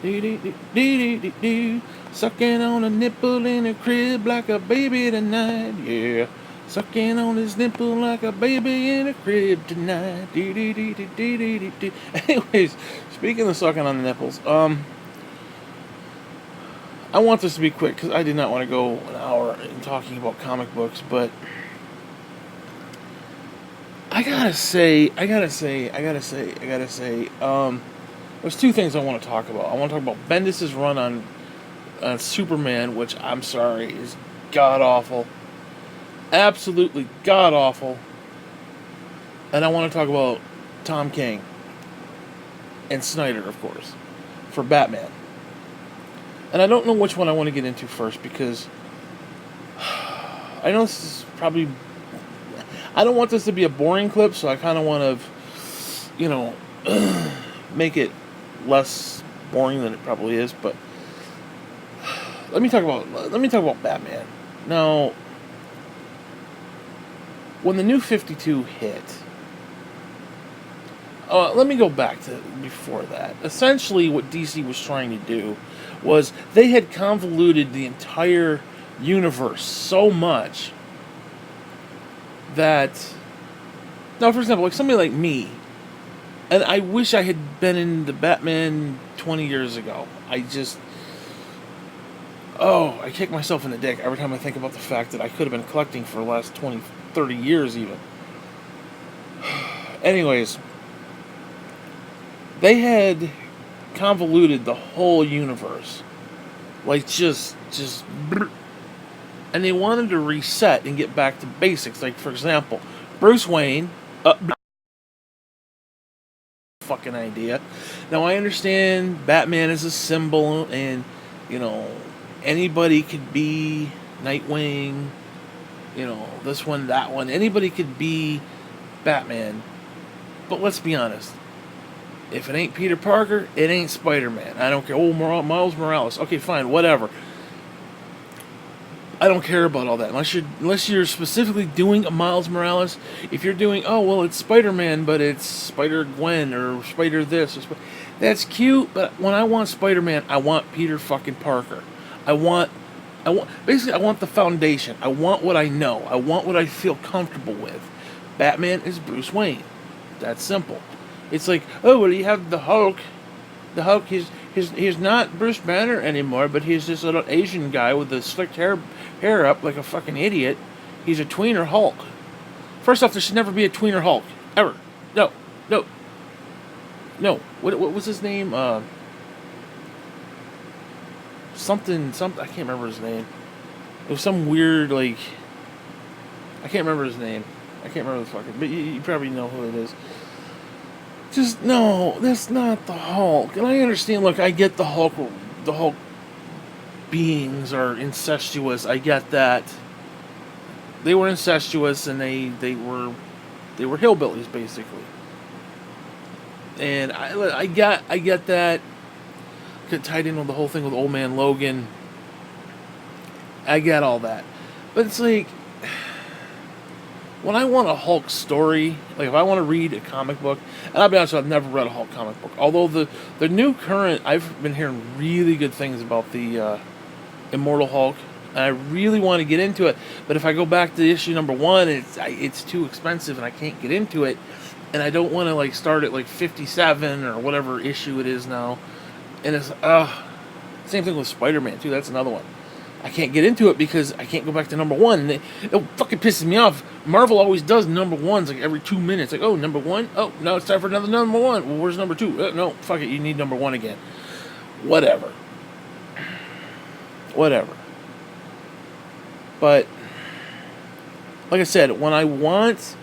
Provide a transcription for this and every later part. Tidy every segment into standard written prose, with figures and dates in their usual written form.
Dee dee dee dee dee dee. Sucking on a nipple in a crib like a baby tonight. Yeah. Sucking on his nipple like a baby in a crib tonight. Dee dee dee dee dee dee dee dee. Anyways, speaking of sucking on the nipples, I want this to be quick because I did not want to go an hour in talking about comic books, but there's two things I want to talk about. I want to talk about Bendis' run on Superman, which I'm sorry is god awful, absolutely god awful, and I want to talk about Tom King and Snyder, of course, for Batman. And I don't know which one I want to get into first because I know this is probably. I don't want this to be a boring clip, so I kind of want to, make it less boring than it probably is. But let me talk about Batman. Now, when the New 52 hit, let me go back to before that. Essentially, what DC was trying to do was they had convoluted the entire universe so much that, now, for example, like somebody like me, and I wish I had been in the Batman 20 years ago. I kick myself in the dick every time I think about the fact that I could have been collecting for the last 20, 30 years even. Anyways, they had convoluted the whole universe. Like, and they wanted to reset and get back to basics. Like, for example, Bruce Wayne, fucking idea. Now, I understand Batman is a symbol, and, anybody could be Nightwing, this one, that one. Anybody could be Batman. But let's be honest. If it ain't Peter Parker, it ain't Spider-Man. I don't care. Oh, Miles Morales. Okay, fine, whatever. I don't care about all that unless you're specifically doing a Miles Morales. If you're doing, it's Spider-Man, but it's Spider-Gwen or Spider this, that's cute. But when I want Spider-Man, I want Peter fucking Parker. I want the foundation. I want what I know. I want what I feel comfortable with. Batman is Bruce Wayne. That's simple. It's like, you have the Hulk. The Hulk, he's not Bruce Banner anymore, but he's this little Asian guy with the slicked hair up like a fucking idiot. He's a tweener Hulk. First off, there should never be a tweener Hulk. Ever. No. What was his name? Something, I can't remember his name. It was some weird, I can't remember his name. I can't remember the fucking, but you probably know who it is. Just, no, that's not the Hulk. And I understand, look, I get the Hulk beings are incestuous. I get that. They were incestuous and they were hillbillies, basically. And I get that. Got tied in with the whole thing with Old Man Logan. I get all that. But it's like, when I want a Hulk story, like if I want to read a comic book, and I'll be honest, I've never read a Hulk comic book. Although the new current, I've been hearing really good things about the Immortal Hulk, and I really want to get into it. But if I go back to issue number 1, it's too expensive, and I can't get into it. And I don't want to start at 57 or whatever issue it is now. And it's same thing with Spider-Man too. That's another one. I can't get into it because I can't go back to number 1. It fucking pisses me off. Marvel always does number 1s every 2 minutes. Number 1? Oh, now it's time for another number 1. Well, where's number 2? No, fuck it. You need number 1 again. Whatever. But, like I said, when I want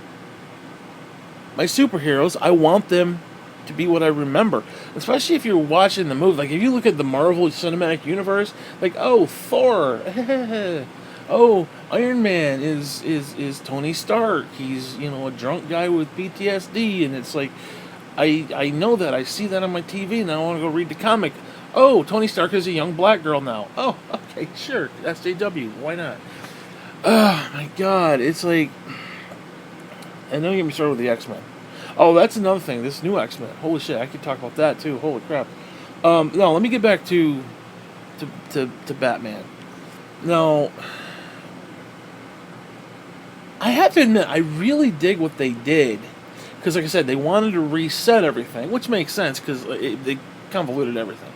my superheroes, I want them to be what I remember. Especially if you're watching the movie. If you look at the Marvel Cinematic Universe, Thor. Iron Man is Tony Stark. He's, a drunk guy with PTSD, and it's I know that. I see that on my TV, and I want to go read the comic. Oh, Tony Stark is a young black girl now. Oh, okay, sure. SJW. Why not? Oh, my God. It's and don't get me started with the X-Men. Oh, that's another thing. This new X-Men. Holy shit, I could talk about that too. Holy crap. No, let me get back to Batman. No, I have to admit, I really dig what they did. Because, like I said, they wanted to reset everything, which makes sense because they convoluted everything.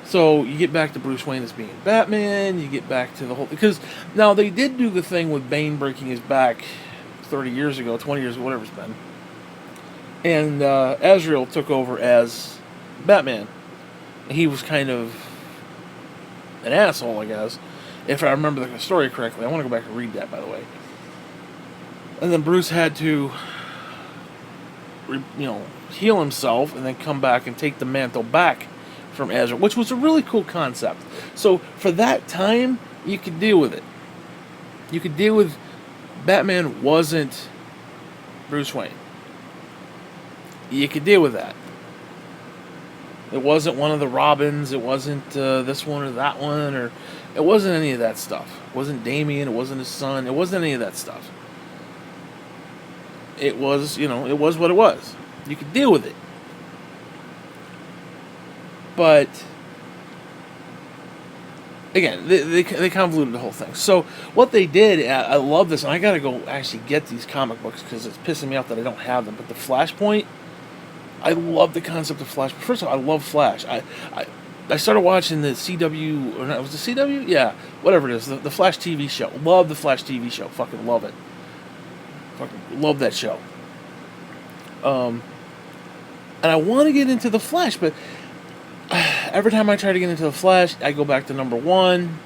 So you get back to Bruce Wayne as being Batman. You get back to the whole because now they did do the thing with Bane breaking his back 30 years ago, 20 years ago, whatever it's been, and Azrael took over as Batman. He was kind of an asshole, I guess, if I remember the story correctly. I want to go back and read that, by the way. And then Bruce had to, heal himself and then come back and take the mantle back from Azrael, which was a really cool concept. So for that time, you could deal with it. You could deal with Batman wasn't Bruce Wayne. You could deal with that. It wasn't one of the Robins. It wasn't this one or that one, or it wasn't any of that stuff. It wasn't Damian. It wasn't his son. It wasn't any of that stuff. It was, it was what it was. You could deal with it. But again, they convoluted the whole thing. So what they did, I love this, and I gotta go actually get these comic books because it's pissing me off that I don't have them. But the Flashpoint, I love the concept of Flash. First of all, I love Flash. I started watching the CW, or not, was it CW? Yeah, whatever it is, the Flash TV show. Love the Flash TV show. Fucking love it. Fucking love that show. And I want to get into the Flash, but every time I try to get into the Flash, I go back to number one.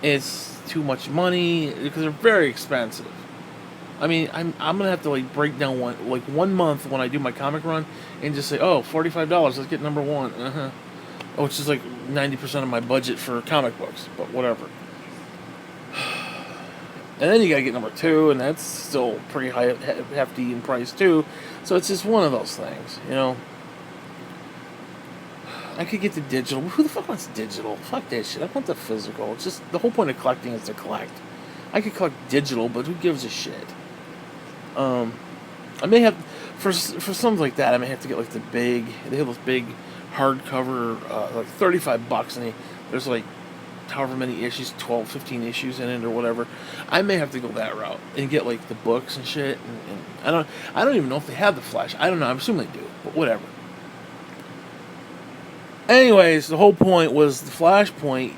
It's too much money because they're very expensive. I mean, I'm gonna have to break down one month when I do my comic run and just say, oh, $45, let's get number one, which is 90% of my budget for comic books, but whatever. And then you gotta get number two, and that's still pretty high, hefty in price too. So it's just one of those things, I could get the digital. Who the fuck wants digital? Fuck that shit. I want the physical. It's just the whole point of collecting is to collect. I could collect digital, but who gives a shit? I may have for something like that. I may have to get the big. They have those big hardcover, $35, and there's however many issues, 12, 15 issues in it or whatever. I may have to go that route and get the books and shit. And I don't even know if they have the Flash. I don't know. I assume they do, but whatever. Anyways, the whole point was the Flashpoint.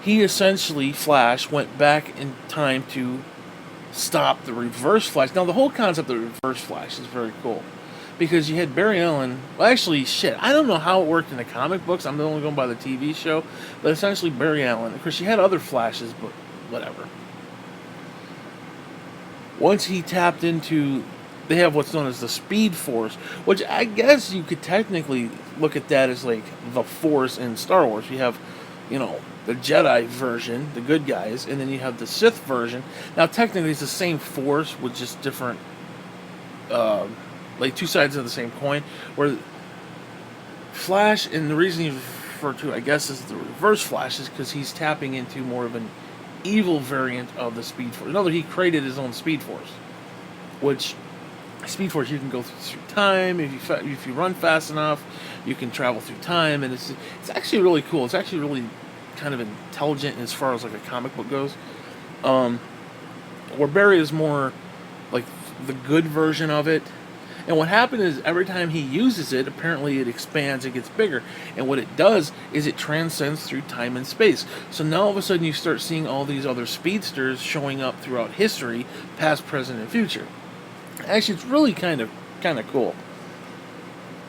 He essentially, Flash, went back in time to stop the Reverse Flash. Now, the whole concept of the Reverse Flash is very cool. Because you had Barry Allen. Well, actually, shit, I don't know how it worked in the comic books. I'm only going by the TV show. But essentially, Barry Allen. Of course, you had other Flashes, but whatever. Once he tapped into... They have what's known as the Speed Force, which I guess you could technically look at that as the Force in Star Wars. You have, the Jedi version, the good guys, and then you have the Sith version. Now, technically, it's the same Force with just different, two sides of the same coin. Where Flash, and the reason he's referred to, I guess, is the Reverse Flash, is because he's tapping into more of an evil variant of the Speed Force. In other words, he created his own Speed Force, which... Speed Force, you can go through time. If you run fast enough, you can travel through time, and it's actually really cool. It's actually really kind of intelligent as far as a comic book goes. Where Barry is more the good version of it. And what happened is every time he uses it, apparently it expands, it gets bigger. And what it does is it transcends through time and space. So now all of a sudden you start seeing all these other speedsters showing up throughout history, past, present, and future. Actually, it's really kind of cool.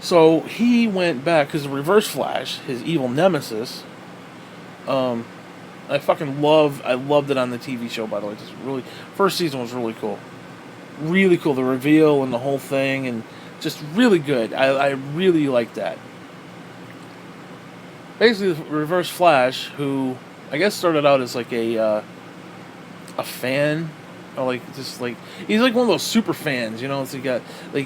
So he went back because the Reverse Flash, his evil nemesis. I loved it on the TV show. By the way, just really first season was really cool, really cool. The reveal and the whole thing, and just really good. I really liked that. Basically, the Reverse Flash, who I guess started out as a fan. He's one of those super fans, So you got they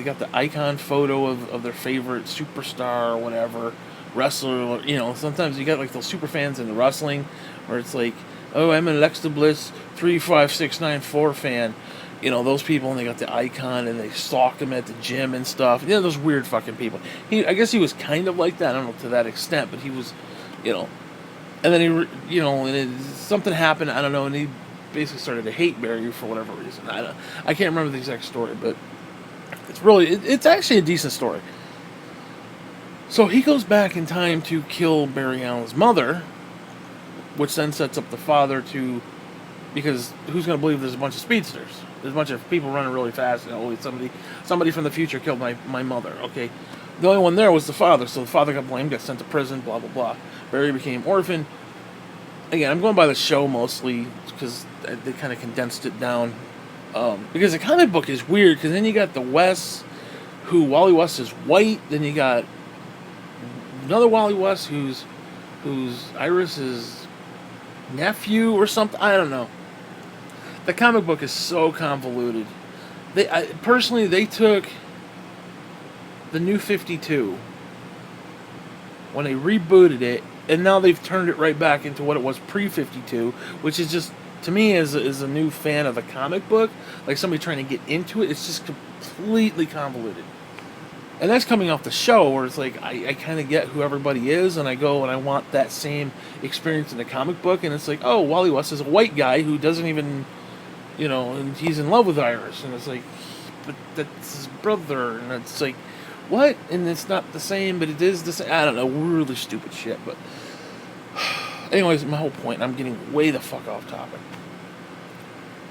got the icon photo of their favorite superstar or whatever wrestler. Sometimes you got those super fans in the wrestling, where it's oh, I'm an Alexa Bliss 35694 fan. those people, and they got the icon, and they stalk him at the gym and stuff. Those weird fucking people. I guess he was kind of like that. I don't know to that extent, but he was, and then something happened. I don't know, and he basically started to hate Barry for whatever reason. I can't remember the exact story, but it's actually a decent story. So he goes back in time to kill Barry Allen's mother, which then sets up the father to, because who's going to believe there's a bunch of speedsters? There's a bunch of people running really fast. Somebody from the future killed my mother. Okay, the only one there was the father, so the father got blamed, got sent to prison, blah blah blah. Barry became orphan. Again, I'm going by the show mostly because they kind of condensed it down. Because the comic book is weird, because then you got the West, who Wally West is white. Then you got another Wally West who's Iris's nephew or something. I don't know. The comic book is so convoluted. They took the New 52 when they rebooted it, and now they've turned it right back into what it was pre-52, which is just, to me, as a new fan of the comic book, like somebody trying to get into it, it's just completely convoluted. And that's coming off the show, where it's like, I kind of get who everybody is, and I go and I want that same experience in the comic book, and it's like, oh, Wally West is a white guy who doesn't even, and he's in love with Iris, and it's like, but that's his brother, and it's like, what? And it's not the same, but it is the same. I don't know, really stupid shit, but anyways, my whole point, I'm getting way the fuck off topic.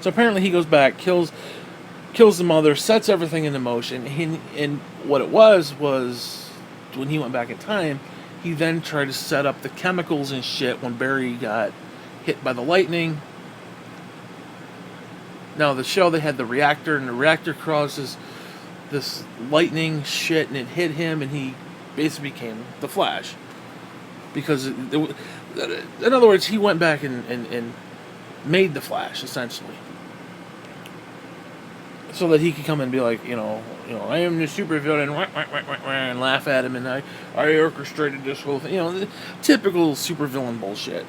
So apparently he goes back, kills the mother, sets everything into motion. And what it was when he went back in time, he then tried to set up the chemicals and shit when Barry got hit by the lightning. Now, the show, they had the reactor, and the reactor causes this lightning shit, and it hit him, and he basically became the Flash. Because, in other words, he went back and made the Flash, essentially. So that he could come and be like, I am the supervillain, and laugh at him, and I orchestrated this whole thing. The typical supervillain bullshit.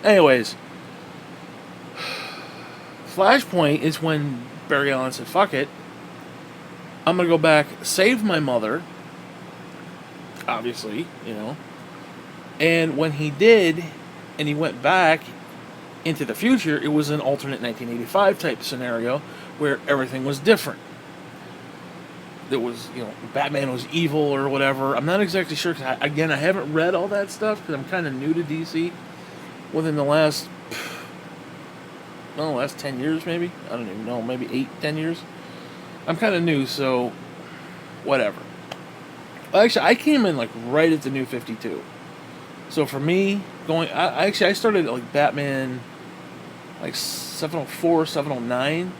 Anyways, Flashpoint is when Barry Allen said, fuck it, I'm going to go back, save my mother, obviously, And when he did, and he went back into the future, it was an alternate 1985 type scenario where everything was different. There was, Batman was evil or whatever. I'm not exactly sure, because I haven't read all that stuff, because I'm kind of new to DC within the last 10 years maybe. I don't even know, maybe 8-10 years. I'm kind of new, so whatever. Actually, I came in right at the New 52. So for me, I started at Batman 704, 709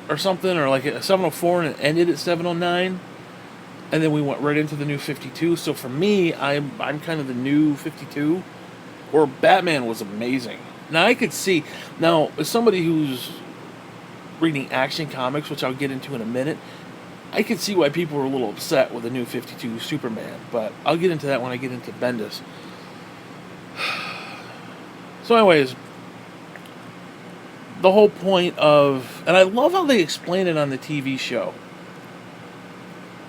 or something, or a 704 and it ended at 709, and then we went right into the New 52. So for me, I'm kind of the New 52. Or Batman was amazing. Now I could see, as somebody who's reading Action Comics, which I'll get into in a minute, I could see why people were a little upset with the New 52 Superman, but I'll get into that when I get into Bendis. So anyways, the whole point of, and I love how they explain it on the TV show,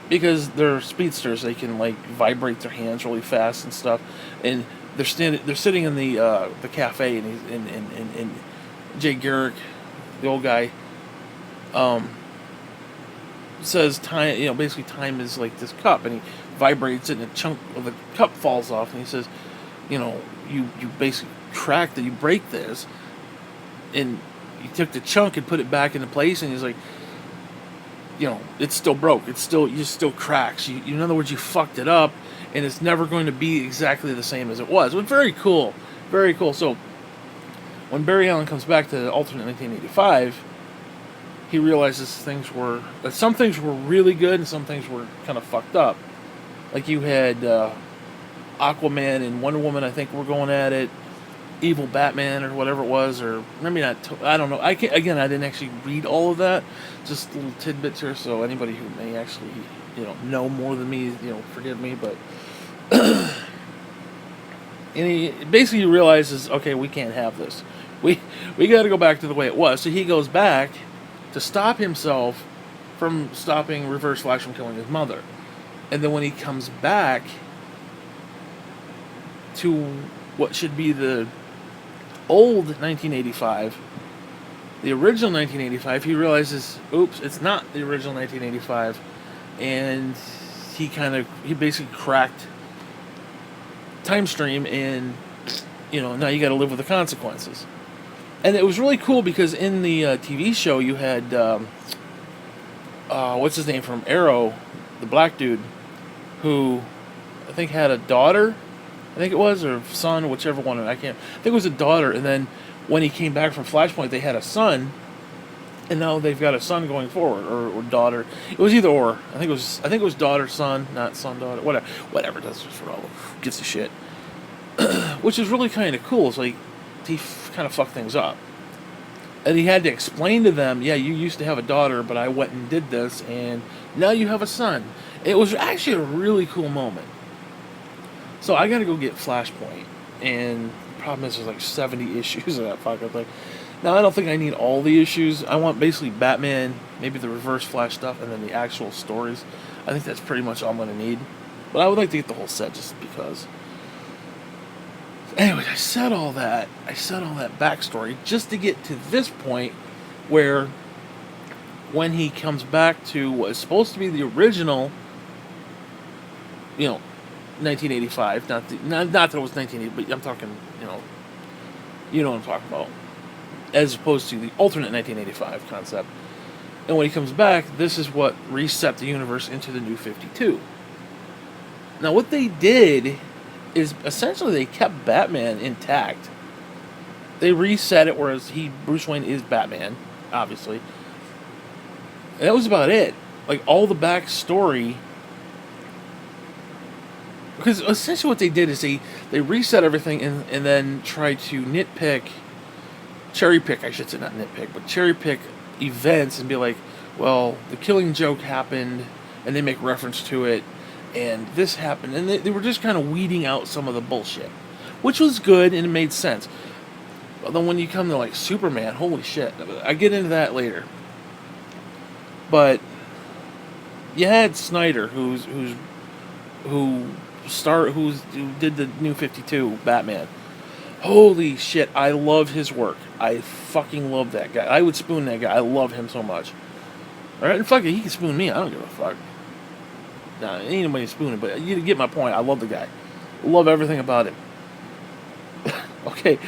because they're speedsters, they can vibrate their hands really fast and stuff, and they're sitting in the cafe, and Jay Garrick, the old guy, says time, basically time is like this cup, and he vibrates it, and a chunk of the cup falls off, and he says, you basically crack that, you break this, and you took the chunk and put it back into place, and he's like, it's still broke, it still cracks. In other words, you fucked it up, and it's never going to be exactly the same as it was. Well, very cool, very cool. So when Barry Allen comes back to the alternate 1985, he realizes that some things were really good and some things were kind of fucked up. Like you had Aquaman and Wonder Woman, I think, were going at it. Evil Batman or whatever it was, or maybe not. I don't know. I didn't actually read all of that. Just little tidbits here. So anybody who may actually, know more than me, forgive me. But and he basically realizes, okay, we can't have this. we got to go back to the way it was. So he goes back to stop himself from stopping Reverse Flash from killing his mother. And then when he comes back to what should be the old 1985, the original 1985, he realizes, oops, it's not the original 1985. And he basically cracked time stream, and now you got to live with the consequences. And it was really cool because in the TV show you had what's his name from Arrow, the black dude, who I think had a daughter, I think it was, or son, whichever one. I think it was a daughter. And then when he came back from Flashpoint, they had a son, and now they've got a son going forward, or daughter. It was either or. I think it was daughter, son, not son, daughter. Whatever. That's just for all who gives a shit. Which is really kind of cool. It's like he kind of fucked things up, and he had to explain to them, yeah, you used to have a daughter, but I went and did this, and now you have a son. It was actually a really cool moment. So I got to go get Flashpoint, and the problem is there's like 70 issues of that fucking thing. Now, I don't think I need all the issues. I want basically Batman, maybe the Reverse Flash stuff, and then the actual stories. I think that's pretty much all I'm going to need. But I would like to get the whole set just because. Anyway, I said all that backstory just to get to this point where when he comes back to what is supposed to be the original, 1985, not that it was 1980, but I'm talking, you know what I'm talking about, as opposed to the alternate 1985 concept. And when he comes back, this is what reset the universe into the New 52. Now, what they did is essentially they kept Batman intact. They reset it, whereas Bruce Wayne is Batman, obviously. And that was about it. Like, all the backstory. Because essentially what they did is they reset everything and then tried to cherry pick events and be like, well, the Killing Joke happened, and they make reference to it, and this happened, and they were just kind of weeding out some of the bullshit, which was good and it made sense. But then when you come to like Superman, holy shit, I get into that later. But you had Snyder, who did the New 52 Batman. Holy shit, I love his work. I fucking love that guy. I would spoon that guy. I love him so much. Alright, and fuck it, he can spoon me. I don't give a fuck. Nah, ain't nobody spooning, but you get my point. I love the guy. Love everything about him. Okay.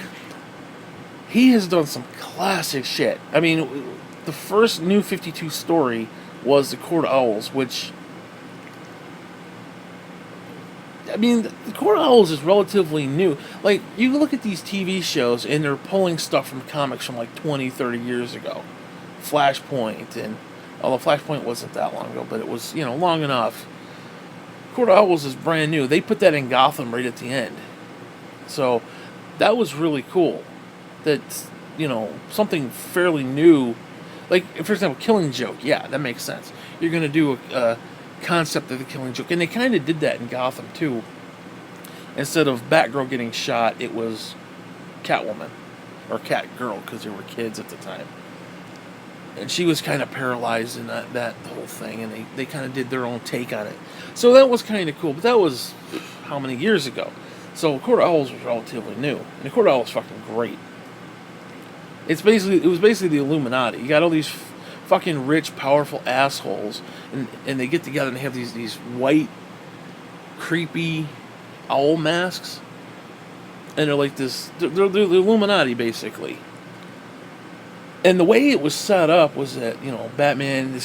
He has done some classic shit. I mean, the first New 52 story was the Court of Owls, which... I mean, the Court of Owls is relatively new. Like, you look at these TV shows, and they're pulling stuff from comics from like 20, 30 years ago. Flashpoint, and... although Flashpoint wasn't that long ago, but it was, long enough. Court of Owls is brand new. They put that in Gotham right at the end. So, that was really cool. That, something fairly new. Like, for example, Killing Joke. Yeah, that makes sense. You're going to do a concept of the Killing Joke. And they kind of did that in Gotham, too. Instead of Batgirl getting shot, it was Catwoman. Or Catgirl, because they were kids at the time. And she was kind of paralyzed in that whole thing, and they kind of did their own take on it. So that was kind of cool, but that was how many years ago? So Court of Owls was relatively new, and the Court of Owls is fucking great. It was basically the Illuminati. You got all these fucking rich, powerful assholes, and they get together and they have these white, creepy owl masks, and they're like this. They're the Illuminati, basically. And the way it was set up was that, Batman,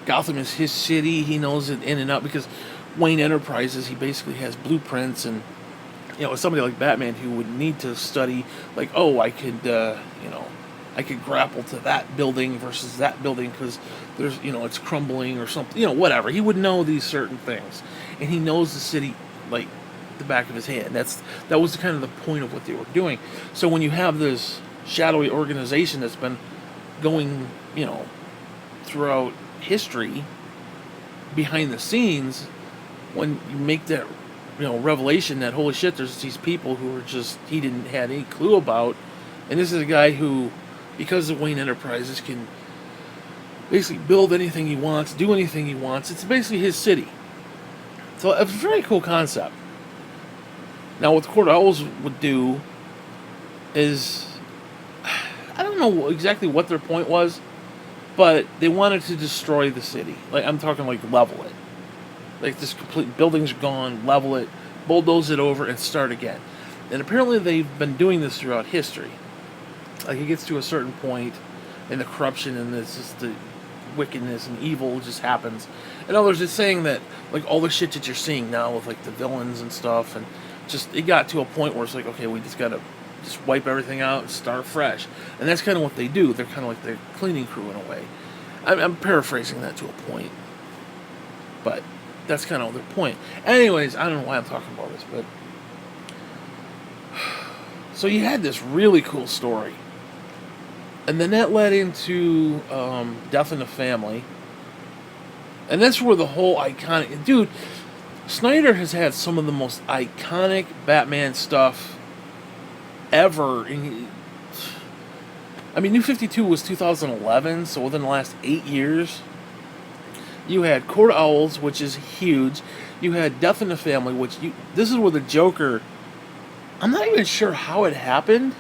Gotham is his city, he knows it in and out, because Wayne Enterprises, he basically has blueprints, and, somebody like Batman who would need to study, like, I could grapple to that building versus that building, because there's, it's crumbling or something, whatever. He would know these certain things, and he knows the city, like, the back of his hand. That was kind of the point of what they were doing. So when you have this shadowy organization that's been going, throughout history, behind the scenes, when you make that, revelation that, holy shit, there's these people who are just, he didn't have any clue about, And this is a guy who, because of Wayne Enterprises, can basically build anything he wants, do anything he wants. It's basically his city. So it's a very cool concept. Now, what the Court of Owls would do is, I don't know exactly what their point was, but they wanted to destroy the city. Like, I'm talking like level it. Like, this complete building's gone, level it, bulldoze it over, and start again. And apparently they've been doing this throughout history. Like, it gets to a certain point, and the corruption and this just the wickedness and evil just happens. And others is saying that, like, all the shit that you're seeing now with, like, the villains and stuff, and just, it got to a point where it's like, okay, we just gotta just wipe everything out and start fresh. And that's kind of what they do. They're kind of like the cleaning crew in a way. I'm paraphrasing that to a point. But that's kind of their point. Anyways, I don't know why I'm talking about this, but... So you had this really cool story. And then that led into Death in the Family. And that's where the whole iconic... Dude, Snyder has had some of the most iconic Batman stuff ever. I mean, New 52 was 2011, so within the last 8 years, you had Court of Owls, which is huge. You had Death in the Family, which this is where the Joker... I'm not even sure how it happened.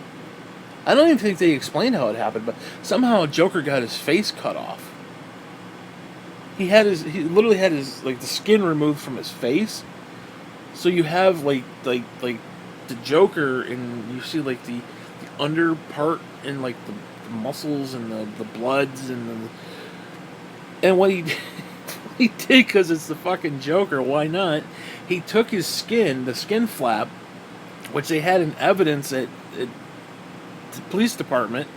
I don't even think they explained how it happened, but somehow Joker got his face cut off. He literally had his, like, the skin removed from his face. So you have, like the Joker, and you see, like, the under part, and, like, the muscles, and the bloods, and what he he did, because it's the fucking Joker, why not? He took his skin, the skin flap, which they had in evidence at the police department.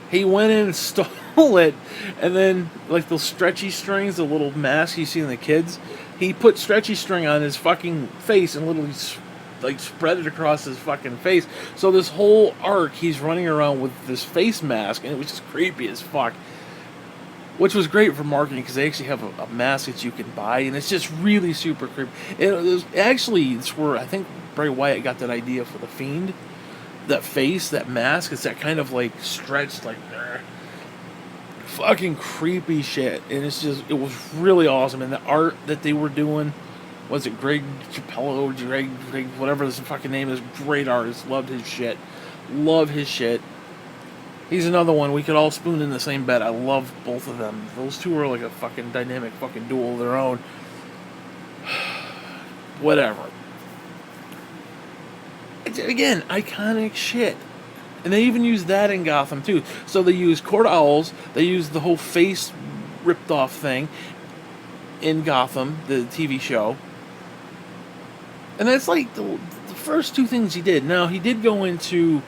He went in and stole it, and then, like, those stretchy strings, the little mask you see in the kids, he put stretchy string on his fucking face and literally, like, spread it across his fucking face. So this whole arc, he's running around with this face mask, and it was just creepy as fuck. Which was great for marketing, because they actually have a mask that you can buy, and it's just really super creepy. It's where I think Bray Wyatt got that idea for the Fiend. That face, that mask, it's that kind of, like, stretched, like, fucking creepy shit. And it was really awesome. And the art that they were doing, was it Greg Capello, Greg, whatever his fucking name is, great artist, loved his shit. Love his shit. He's another one, we could all spoon in the same bed. I love both of them. Those two are like a fucking dynamic fucking duel of their own. Whatever. Again, iconic shit. And they even use that in Gotham too. So they use Court of Owls, they use the whole face ripped off thing in Gotham, the TV show. And that's like the first two things he did. Now, he did go into...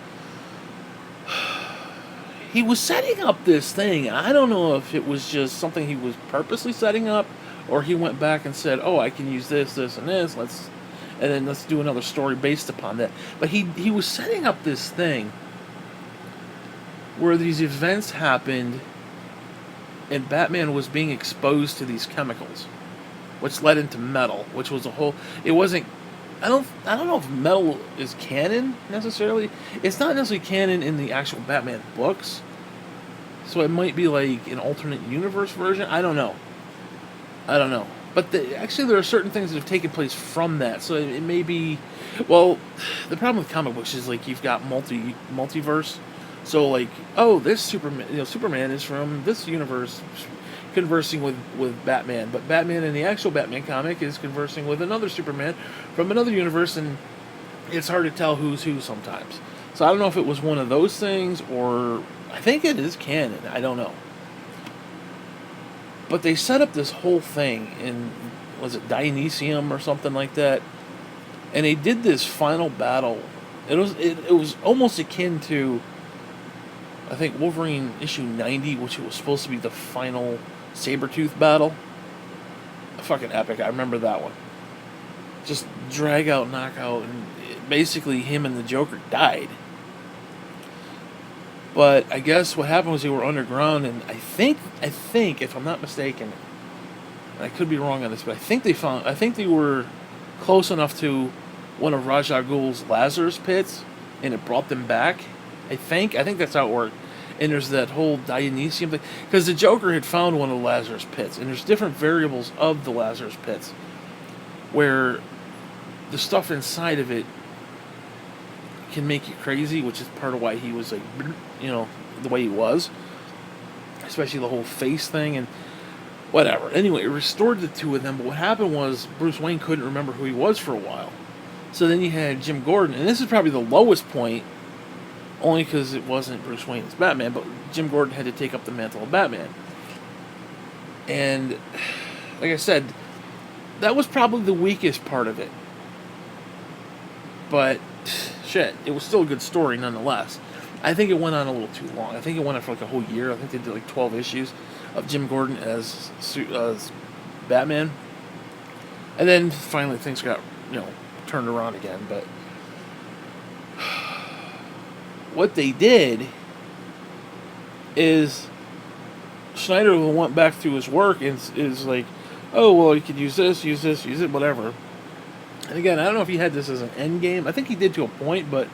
He was setting up this thing. I don't know if it was just something he was purposely setting up, or he went back and said, oh, I can use this, this, and this, and then let's do another story based upon that. But he was setting up this thing where these events happened, and Batman was being exposed to these chemicals, which led into metal, which was a whole... It wasn't... I don't know if metal is canon, necessarily. It's not necessarily canon in the actual Batman books. So it might be like an alternate universe version. I don't know. But actually there are certain things that have taken place from that. So it may be... Well, the problem with comic books is, like, you've got multiverse. So, like, oh, this Superman is from this universe conversing with Batman, but Batman in the actual Batman comic is conversing with another Superman from another universe, and it's hard to tell who's who sometimes. So I don't know if it was one of those things, or I think it is canon, I don't know. But they set up this whole thing in, was it Dionysium or something like that, and they did this final battle. It was almost akin to, I think, Wolverine issue 90, which was supposed to be the final Sabretooth battle. Fucking epic. I remember that one. Just drag out, knockout, and basically him and the Joker died. But I guess what happened was they were underground, and I think, if I'm not mistaken, and I could be wrong on this, but I think they were close enough to one of Ra's al Ghul's Lazarus pits and it brought them back. I think that's how it worked. And there's that whole Dionysium thing, because the Joker had found one of the Lazarus pits, and there's different variables of the Lazarus pits, where the stuff inside of it can make you crazy, which is part of why he was like, the way he was, especially the whole face thing and whatever. Anyway, it restored the two of them, but what happened was Bruce Wayne couldn't remember who he was for a while. So then you had Jim Gordon, and this is probably the lowest point, only because it wasn't Bruce Wayne as Batman, but Jim Gordon had to take up the mantle of Batman. And, like I said, that was probably the weakest part of it. But, shit, it was still a good story nonetheless. I think it went on a little too long. I think it went on for like a whole year. I think they did like 12 issues of Jim Gordon as Batman. And then finally things got, turned around again. But what they did is Snyder went back through his work and is like, oh, well, you could use it, whatever. And again, I don't know if he had this as an end game. I think he did to a point, but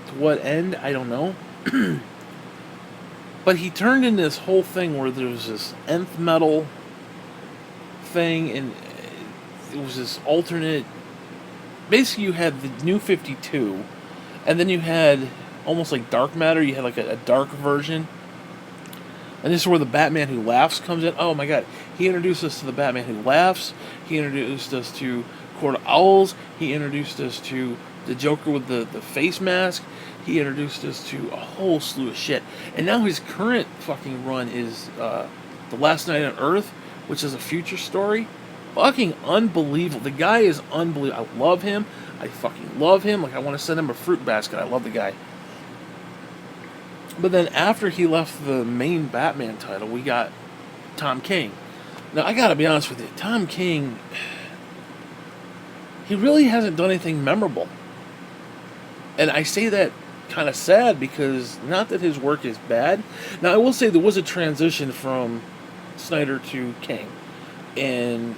to what end, I don't know. But he turned into this whole thing where there was this nth metal thing, and it was this alternate. Basically, you had the New 52, and then you had almost like dark matter. You had like a dark version. And this is where the Batman Who Laughs comes in. Oh my god. He introduced us to the Batman Who Laughs. He introduced us to Court of Owls. He introduced us to the Joker with the face mask. He introduced us to a whole slew of shit. And now his current fucking run is The Last Night on Earth, which is a future story. Fucking unbelievable. The guy is unbelievable. I love him. I fucking love him. Like, I want to send him a fruit basket. I love the guy. But then after he left the main Batman title, we got Tom King. Now, I gotta be honest with you. Tom King, he really hasn't done anything memorable. And I say that kind of sad because not that his work is bad. Now, I will say there was a transition from Snyder to King. And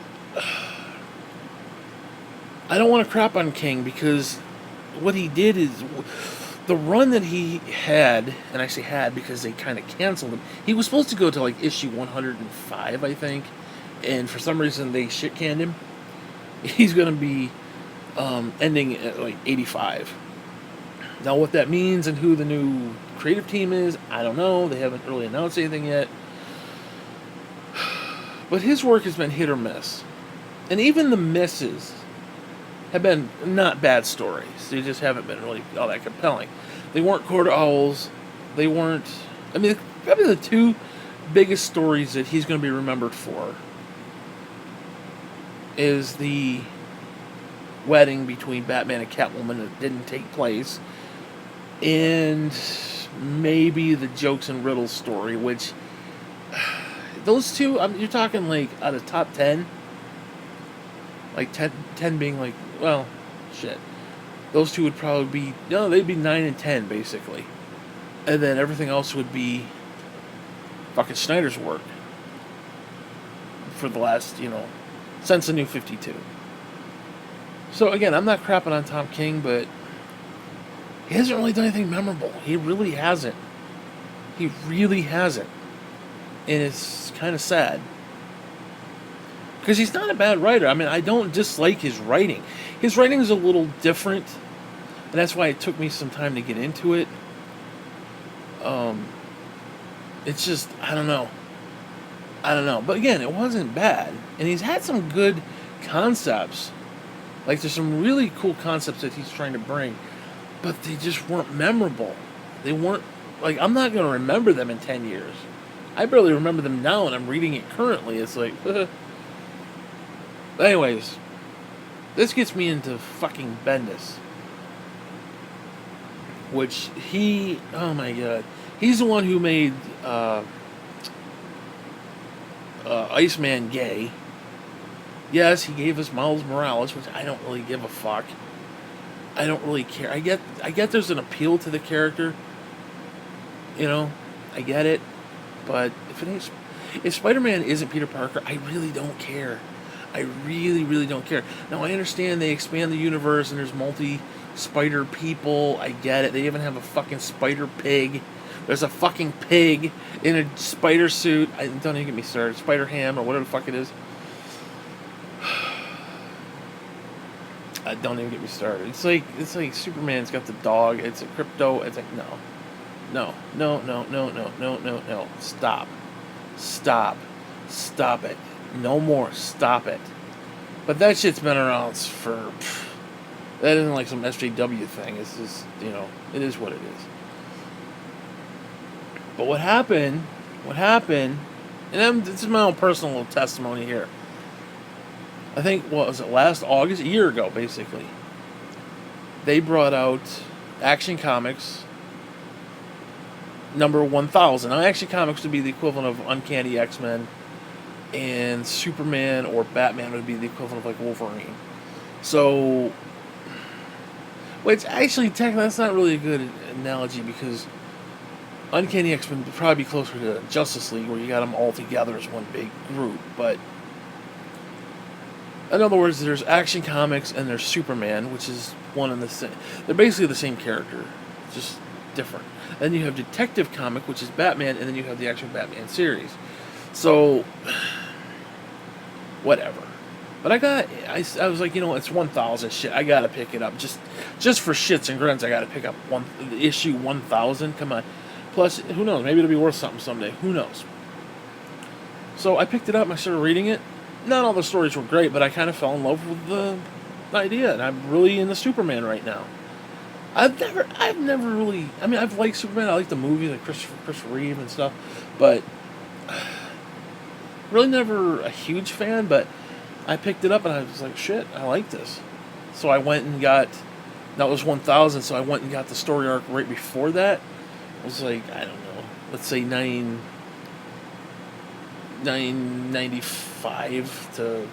I don't want to crap on King because what he did is the run that he had, and I say had because they kind of canceled him. He was supposed to go to like issue 105, I think, and for some reason they shit canned him. He's going to be ending at like 85. Now, what that means and who the new creative team is, I don't know. They haven't really announced anything yet. But his work has been hit or miss. And even the misses have been not bad stories. They just haven't been really all that compelling. They weren't Court of Owls. They weren't... I mean, probably the two biggest stories that he's going to be remembered for is the wedding between Batman and Catwoman that didn't take place, and maybe the Jokes and Riddles story, which... Those two, you're talking like out of top 10. Like 10 being like, well, shit. Those two would probably be, they'd be 9 and 10 basically. And then everything else would be fucking Snyder's work. For the last, since the New 52. So again, I'm not crapping on Tom King, but he hasn't really done anything memorable. He really hasn't. He really hasn't. And it's kind of sad. Because he's not a bad writer. I mean, I don't dislike his writing. His writing is a little different. And that's why it took me some time to get into it. It's just, I don't know. But again, it wasn't bad. And he's had some good concepts. Like, there's some really cool concepts that he's trying to bring. But they just weren't memorable. They weren't, like, I'm not going to remember them in 10 years. I barely remember them now, and I'm reading it currently. It's like, anyways, this gets me into fucking Bendis. Which oh my god. He's the one who made Iceman gay. Yes, he gave us Miles Morales, which I don't really give a fuck. I don't really care. I get there's an appeal to the character. I get it. But if Spider-Man isn't Peter Parker, I really don't care. I really, really don't care. Now, I understand they expand the universe and there's spider people. I get it. They even have a fucking spider pig. There's a fucking pig in a spider suit. Don't even get me started. Spider ham or whatever the fuck it is. Don't even get me started. It's like Superman's got the dog. It's a crypto. It's like no. Stop it. No more. Stop it. But that shit's been around for. That isn't like some SJW thing. It's just, it is what it is. But what happened, and this is my own personal little testimony here. I think, what was it, last August? A year ago, basically. They brought out Action Comics number 1000. Now, Action Comics would be the equivalent of Uncanny X-Men, and Superman or Batman would be the equivalent of, like, Wolverine. So, which actually, technically, that's not really a good analogy, because Uncanny X-Men would probably be closer to Justice League, where you got them all together as one big group, but in other words, there's Action Comics and there's Superman, which is one and the same. They're basically the same character, just different. Then you have Detective Comic, which is Batman, and then you have the actual Batman series. So, whatever. But I was like, it's 1000 shit. I gotta pick it up just for shits and grins. I gotta pick up issue 1000. Come on. Plus, who knows? Maybe it'll be worth something someday. Who knows? So I picked it up and I started reading it. Not all the stories were great, but I kind of fell in love with the idea, and I'm really into Superman right now. I've never really. I mean, I've liked Superman. I like the movie, like Chris Reeve and stuff, but really never a huge fan. But I picked it up and I was like, shit, I like this. So I went and got. That was 1000. So I went and got the story arc right before that. It was like, I don't know, let's say 995 to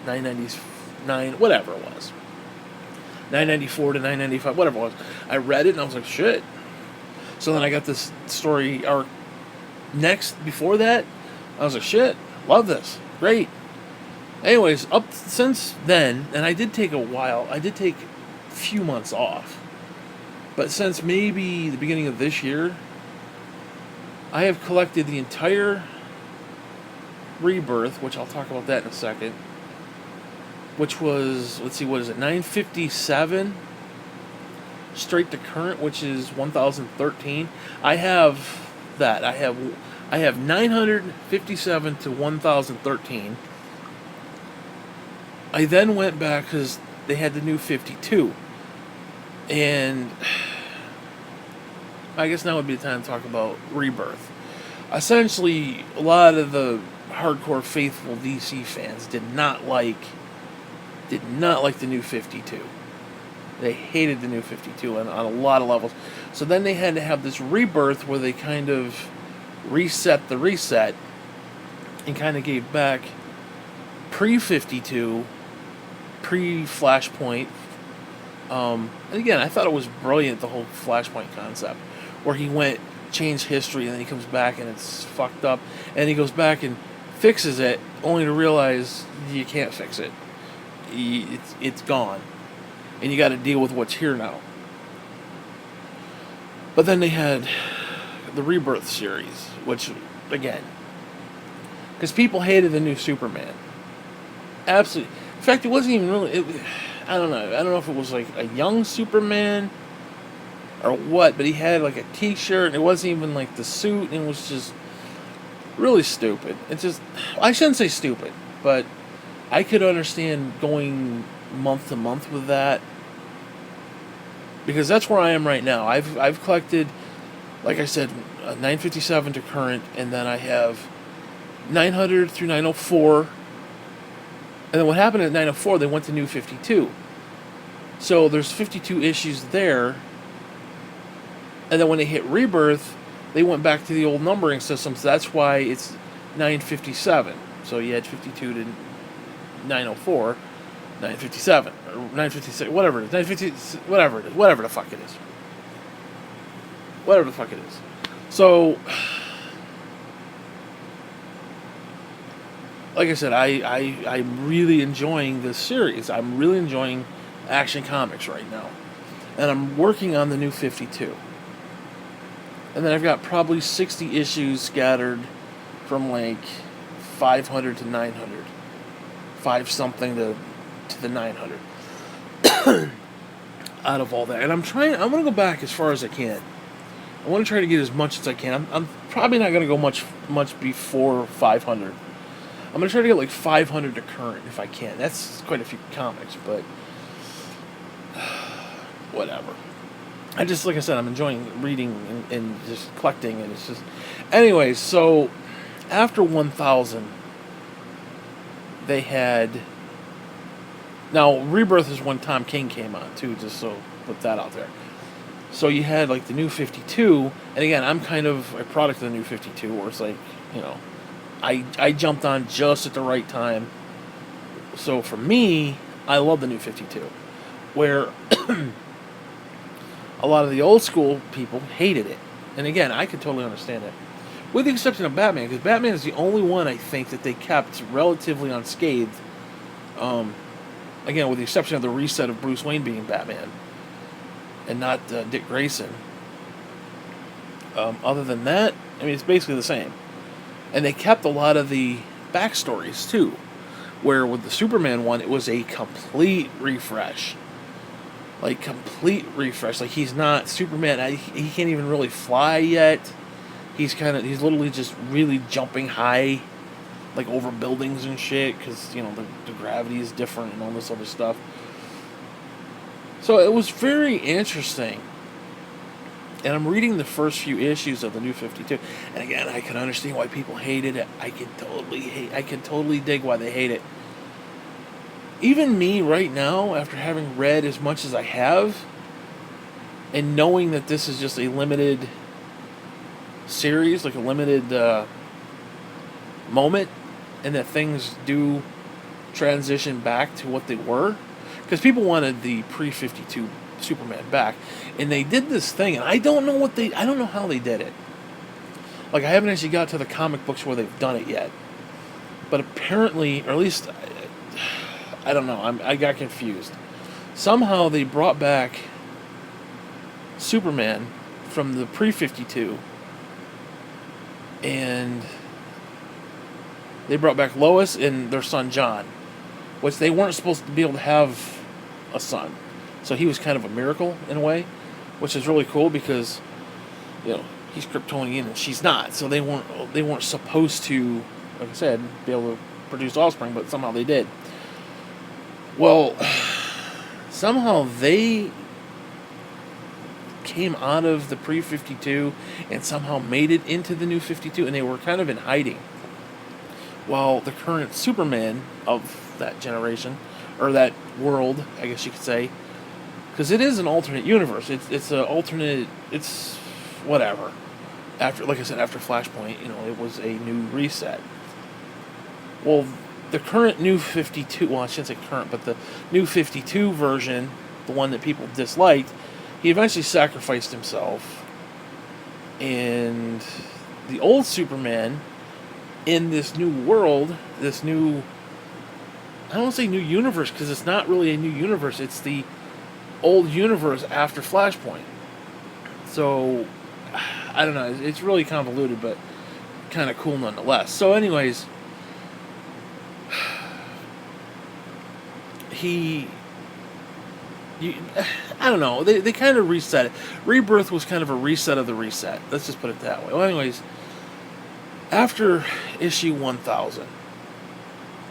999, whatever it was. 994 to 995, whatever it was. I read it and I was like, shit. So then I got this story arc next before that. I was like, shit, love this. Great. Anyways, up since then, and I did take a few months off. But since maybe the beginning of this year, I have collected the entire Rebirth, which I'll talk about that in a second, which was, let's see, what is it, 957 straight to current, which is 1013. I have that. I have 957 to 1013. I then went back because they had the new 52. And I guess now would be the time to talk about Rebirth. Essentially, a lot of the hardcore faithful DC fans did not like the new 52. They hated the new 52 on a lot of levels. So then they had to have this Rebirth where they kind of reset the reset and kind of gave back pre-52, pre-Flashpoint. And again, I thought it was brilliant, the whole Flashpoint concept, where he went, changed history, and then he comes back and it's fucked up, and he goes back and fixes it, only to realize you can't fix it. It's gone. And you got to deal with what's here now. But then they had the Rebirth series, which, again, because people hated the new Superman. Absolutely. In fact, it wasn't even really... I don't know. I don't know if it was like a young Superman or what, but he had like a t-shirt, and it wasn't even like the suit, and it was just really stupid. It's just... I shouldn't say stupid, but I could understand going month to month with that, because that's where I am right now. I've collected, like I said, 957 to current, and then I have 900 through 904, and then what happened at 904, they went to New 52. So there's 52 issues there, and then when they hit Rebirth, they went back to the old numbering system, so that's why it's 957. So you had 52 to 904, 957, or 956, whatever it is, 950, whatever it is, whatever the fuck it is. Whatever the fuck it is. So, like I said, I'm really enjoying this series. I'm really enjoying Action Comics right now. and I'm working on the New 52. And then I've got probably 60 issues scattered from like 500 to 900. 5 something to the 900. Out of all that. And I'm going to go back as far as I can. I want to try to get as much as I can. I'm probably not going to go much before 500. I'm going to try to get like 500 to current if I can. That's quite a few comics, but whatever. I just, like I said, I'm enjoying reading and just collecting, and it's just... Anyways, so after 1000, they had... Now, Rebirth is when Tom King came on, too, just so put that out there. So you had, like, the New 52, and again, I'm kind of a product of the New 52, where it's like, you know, I jumped on just at the right time. So for me, I love the New 52, where a lot of the old school people hated it. And again, I could totally understand it. With the exception of Batman, because Batman is the only one, I think, that they kept relatively unscathed. Again, with the exception of the reset of Bruce Wayne being Batman, and not Dick Grayson. Other than that, I mean, it's basically the same. And they kept a lot of the backstories, too. Where with the Superman one, it was a complete refresh. Like, complete refresh. Like, he's not Superman. He can't even really fly yet. He's literally just really jumping high, like, over buildings and shit, because, you know, the gravity is different and all this other stuff. So it was very interesting. And I'm reading the first few issues of the New 52. And again, I can understand why people hated it. I can totally dig why they hate it. Even me right now, after having read as much as I have, and knowing that this is just a limited series, like a limited moment, and that things do transition back to what they were, because people wanted the pre-52 Superman back, and they did this thing, and I don't know how they did it. Like, I haven't actually got to the comic books where they've done it yet, but apparently, or at least, I don't know, I got confused. Somehow they brought back Superman from the pre-52, and they brought back Lois and their son John, which they weren't supposed to be able to have a son. So he was kind of a miracle in a way, which is really cool because, you know, he's Kryptonian and she's not. So they weren't supposed to, like I said, be able to produce offspring, but somehow they did. Well, somehow they came out of the pre-52 and somehow made it into the New 52, and they were kind of in hiding. While the current Superman of that generation, or that world, I guess you could say, because it is an alternate universe. It's an alternate. It's whatever. After, like I said, after Flashpoint, you know, it was a new reset. Well, the current New 52. Well, I shouldn't say current, but the New 52 version, the one that people disliked, he eventually sacrificed himself, and the old Superman in this new world, this new, I don't want to say new universe, because it's not really a new universe, it's the old universe after Flashpoint. So, I don't know, it's really convoluted, but kind of cool nonetheless. So anyways, I don't know, they kind of reset it. Rebirth was kind of a reset of the reset. Let's just put it that way. Well, anyways, after issue 1000,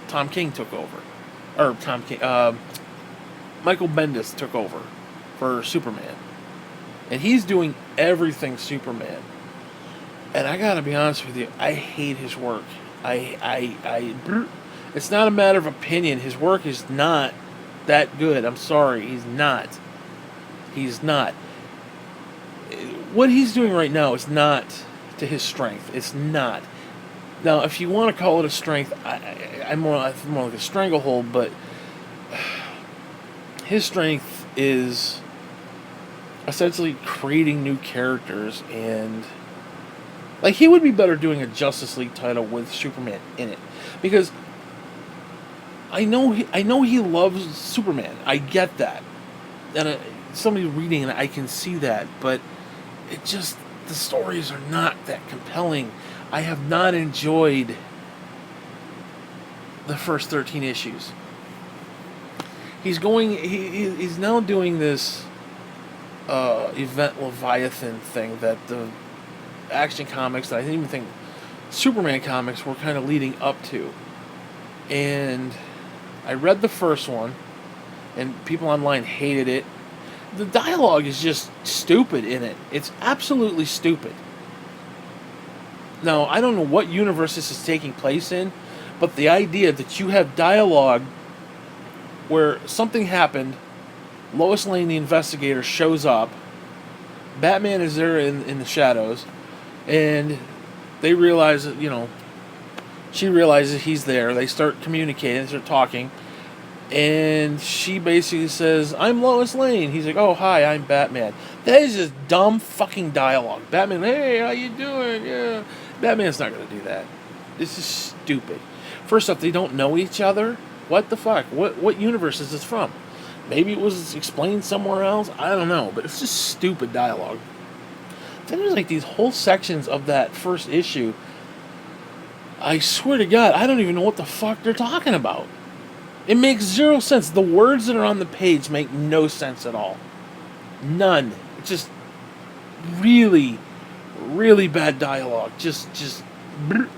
Tom King took over. Michael Bendis took over for Superman. And he's doing everything Superman. And I gotta be honest with you, I hate his work. It's not a matter of opinion. His work is not that good. I'm sorry, he's not. He's not. What he's doing right now is not to his strength. It's not. Now, if you want to call it a strength, I'm more like a stranglehold, but his strength is essentially creating new characters, and like, he would be better doing a Justice League title with Superman in it, because I know he loves Superman. I get that, and somebody reading it, I can see that, but it just, the stories are not that compelling. I have not enjoyed the first 13 issues. He's now doing this Event Leviathan thing that the Action Comics, that I didn't even think Superman comics were kind of leading up to. And I read the first one, and people online hated it. The dialogue is just stupid in it. It's absolutely stupid. Now, I don't know what universe this is taking place in, but the idea that you have dialogue where something happened, Lois Lane, the investigator, shows up, Batman is there in the shadows, and they realize that, she realizes he's there. They start communicating, they start talking, and she basically says, "I'm Lois Lane." He's like, "Oh, hi, I'm Batman." That is just dumb fucking dialogue. Batman, "Hey, how you doing?" Yeah. Batman's not going to do that. This is stupid. First off, they don't know each other. What the fuck? What universe is this from? Maybe it was explained somewhere else. I don't know, but it's just stupid dialogue. Then there's like these whole sections of that first issue. I swear to God, I don't even know what the fuck they're talking about. It makes zero sense. The words that are on the page make no sense at all. None. It's just really, really bad dialogue. Just. Bleh.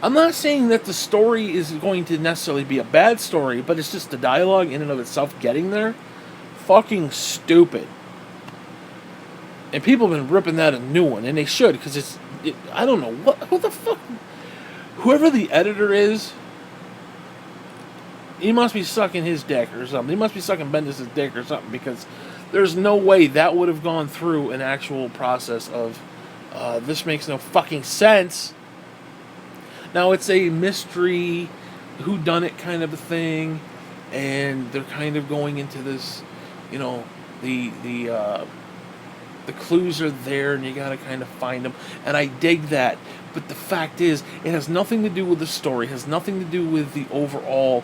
I'm not saying that the story is going to necessarily be a bad story, but it's just the dialogue in and of itself getting there. Fucking stupid. And people have been ripping that a new one, and they should, because I don't know, who the fuck, whoever the editor is, he must be sucking his dick or something. He must be sucking Bendis' dick or something, because there's no way that would have gone through an actual process of, this makes no fucking sense. Now, it's a mystery, whodunit kind of a thing, and they're kind of going into this, the clues are there, and you gotta kind of find them, and I dig that. But the fact is, it has nothing to do with the story, it has nothing to do with the overall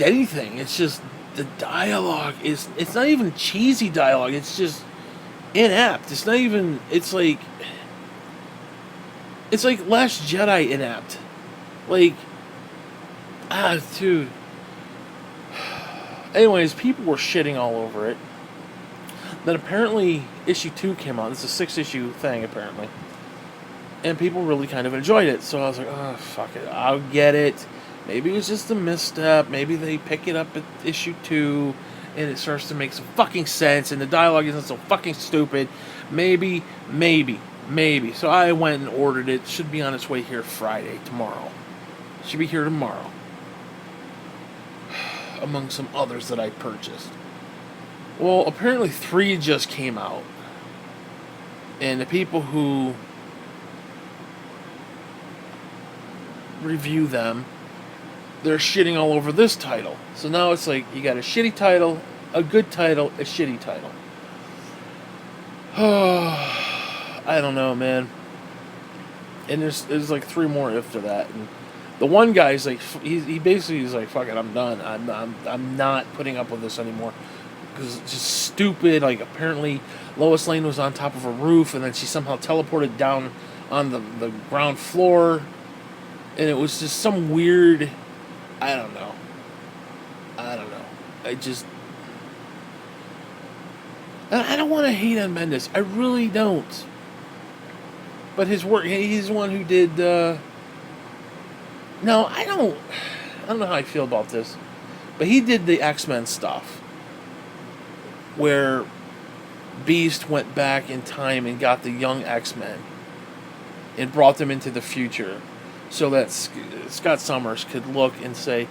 anything. It's just the dialogue it's not even cheesy dialogue, it's just inept. It's not even, it's like Last Jedi inept. Dude. Anyways, people were shitting all over it. Then apparently issue 2 came out. It's a 6-issue thing, apparently. And people really kind of enjoyed it. So I was like, oh, fuck it. I'll get it. Maybe it was just a misstep. Maybe they pick it up at issue 2 and it starts to make some fucking sense and the dialogue isn't so fucking stupid. Maybe. So I went and ordered it. It should be on its way here tomorrow. It should be here tomorrow. Among some others that I purchased. Well, apparently 3 just came out. And the people who review them, they're shitting all over this title. So now it's like, you got a shitty title, a good title, a shitty title. I don't know, man. And there's like 3 more after that. And the one guy's like, he basically is like, fuck it, I'm done. I'm not putting up with this anymore. Because it's just stupid. Like, apparently Lois Lane was on top of a roof and then she somehow teleported down on the ground floor. And it was just some weird, I don't know. I don't want to hate on Bendis. I really don't. But his work, he's the one who did, no, I don't know how I feel about this. But he did the X-Men stuff. Where Beast went back in time and got the young X-Men and brought them into the future so that Scott Summers could look and see,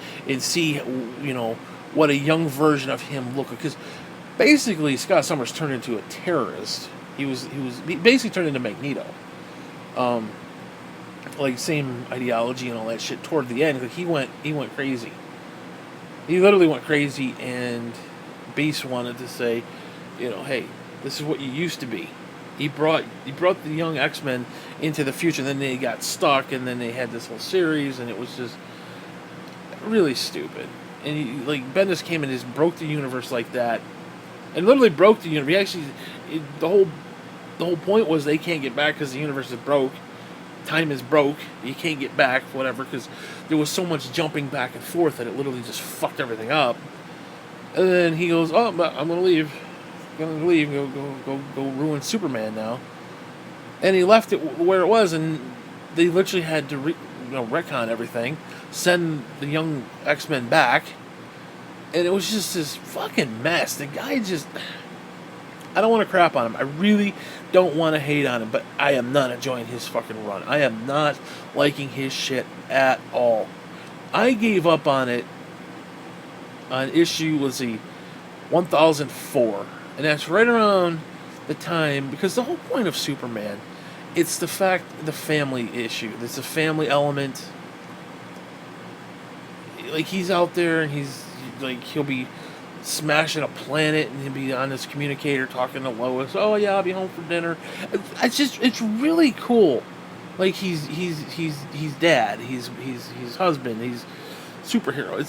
what a young version of him looked like. Because basically Scott Summers turned into a terrorist. He basically turned into Magneto. Same ideology and all that shit toward the end. Like he went crazy. He literally went crazy, and Beast wanted to say, hey, this is what you used to be. He brought the young X-Men into the future, and then they got stuck, and then they had this whole series, and it was just really stupid. and like Bendis came and just broke the universe like that, and literally broke the universe. He actually, the whole point was they can't get back because the universe is broke. Time is broke. You can't get back, whatever, because there was so much jumping back and forth that it literally just fucked everything up. And then he goes, "Oh, I'm gonna leave. I'm gonna leave. Go ruin Superman now." And he left it where it was, and they literally had to retcon everything, send the young X-Men back, and it was just this fucking mess. The guy just, I don't want to crap on him. I really don't want to hate on him, but I am not enjoying his fucking run. I am not liking his shit at all. I gave up on it on issue, was the 1004, and that's right around the time, because the whole point of Superman, it's the family issue. There's a family element. Like, he's out there and he'll be smashing a planet and he'll be on this communicator talking to Lois. Oh yeah, I'll be home for dinner. It's really cool. Like, he's dad, he's husband, he's superhero.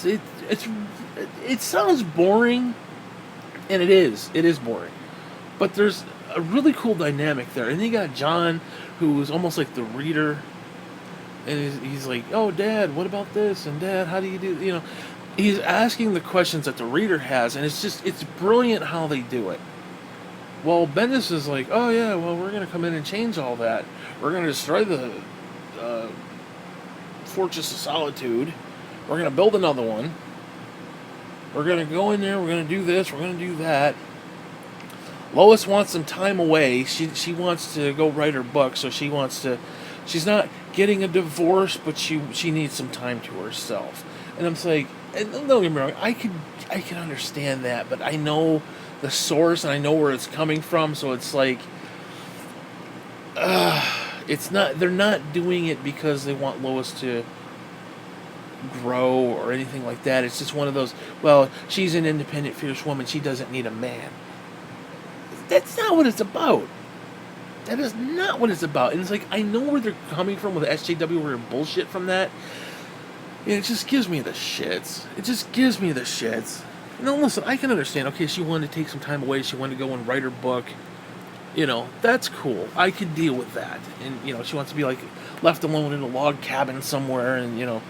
It sounds boring, and it is boring, but there's a really cool dynamic there. And you got John, who is almost like the reader, and he's like, "Oh, Dad, what about this?" And, "Dad, how do you do?" He's asking the questions that the reader has, and it's brilliant how they do it. Well, Bendis is like, "Oh yeah, well, we're gonna come in and change all that. We're gonna destroy the Fortress of Solitude. We're gonna build another one. We're gonna go in there. We're gonna do this. We're gonna do that." Lois wants some time away. She wants to go write her book, so she's not getting a divorce, but she needs some time to herself. And I'm like, and don't get me wrong, I can understand that, but I know the source and I know where it's coming from, so it's like, they're not doing it because they want Lois to grow or anything like that. It's just one of those, well, she's an independent, fierce woman, she doesn't need a man. That's not what it's about. That is not what it's about. And it's like, I know where they're coming from with the SJW, where bullshit from that. And it just gives me the shits. Now listen, I can understand, okay, she wanted to take some time away, she wanted to go and write her book. That's cool. I could deal with that. And, she wants to be, like, left alone in a log cabin somewhere, and,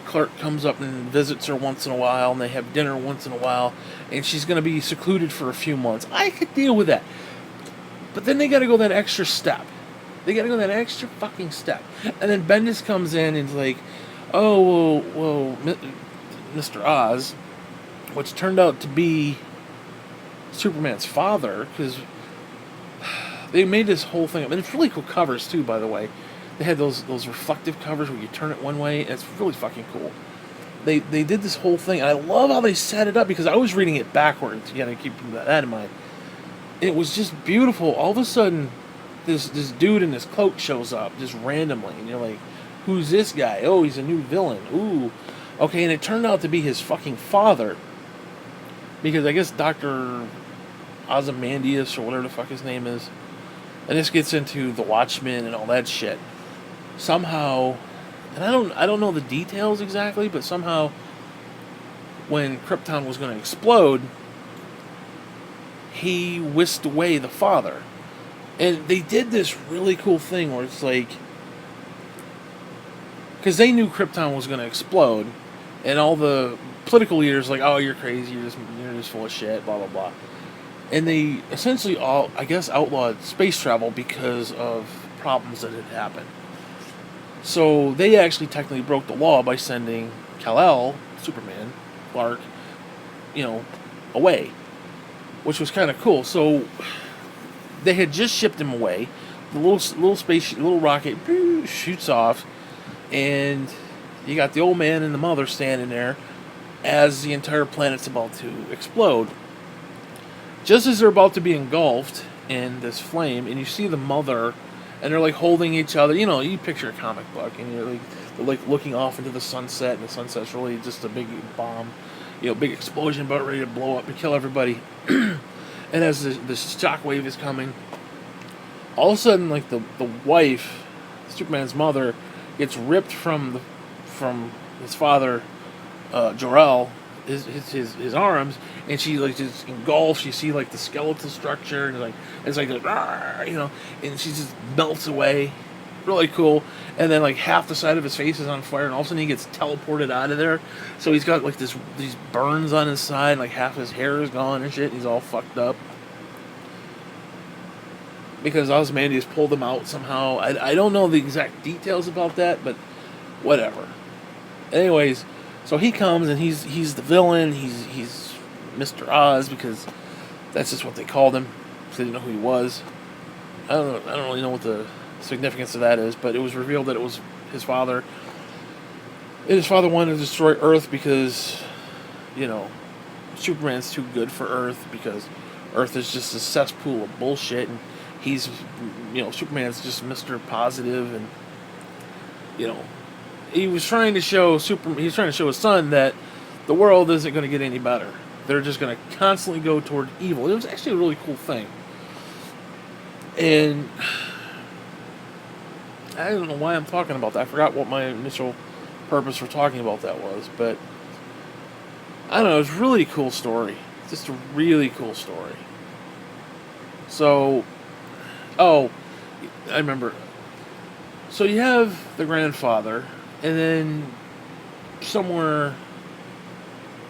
Clark comes up and visits her once in a while, and they have dinner once in a while, and she's going to be secluded for a few months. I could deal with that. But then they got to go that extra step. They got to go that extra fucking step. And then Bendis comes in and is like, "Oh, well, Mr. Oz," which turned out to be Superman's father, because they made this whole thing up. And it's really cool covers, too, by the way. They had those reflective covers where you turn it one way, and it's really fucking cool. They did this whole thing, and I love how they set it up, because I was reading it backwards. You gotta keep that in mind. It was just beautiful. All of a sudden, this dude in this cloak shows up just randomly, and you're like, "Who's this guy? Oh, he's a new villain. Ooh, okay." And it turned out to be his fucking father, because I guess Dr. Ozymandias, or whatever the fuck his name is, and this gets into the Watchmen and all that shit. Somehow, and I don't know the details exactly, but somehow, when Krypton was going to explode, he whisked away the father. And they did this really cool thing where it's like, because they knew Krypton was going to explode, and all the political leaders like, "Oh, you're crazy, you're just full of shit, blah blah blah," and they essentially all, I guess, outlawed space travel because of problems that had happened. So they actually technically broke the law by sending Kal-El, Superman, Clark, away, which was kind of cool. So they had just shipped him away. The little rocket shoots off, and you got the old man and the mother standing there as the entire planet's about to explode. Just as they're about to be engulfed in this flame, and you see the mother, and they're like holding each other. You picture a comic book, and they're like looking off into the sunset, and the sunset's really just a big bomb, big explosion about ready to blow up and kill everybody. And as the shockwave is coming, all of a sudden, like the wife, Superman's mother, gets ripped from his father Jor-El his arms, and she like just engulfs. You see like the skeletal structure, and it's like you know, and she just melts away. Really cool. And then like half the side of his face is on fire, and all of a sudden he gets teleported out of there. So he's got like these burns on his side, and, like half his hair is gone and shit. And he's all fucked up because Ozymandias pulled him out somehow. I don't know the exact details about that, but whatever. Anyways, so he comes and he's the villain. He's Mr. Oz because that's just what they called him. Because they didn't know who he was. I don't really know what the significance of that is, but it was revealed that it was his father. And his father wanted to destroy Earth because, you know, Superman's too good for Earth because Earth is just a cesspool of bullshit, and he's, you know, Superman's just Mr. Positive, and, you know, he was trying to show his son that the world isn't going to get any better. They're just going to constantly go toward evil. It was actually a really cool thing. And I don't know why I'm talking about that. I forgot what my initial purpose for talking about that was, but I don't know. It was a really cool story. Just a really cool story. So, I remember. So you have the grandfather, and then somewhere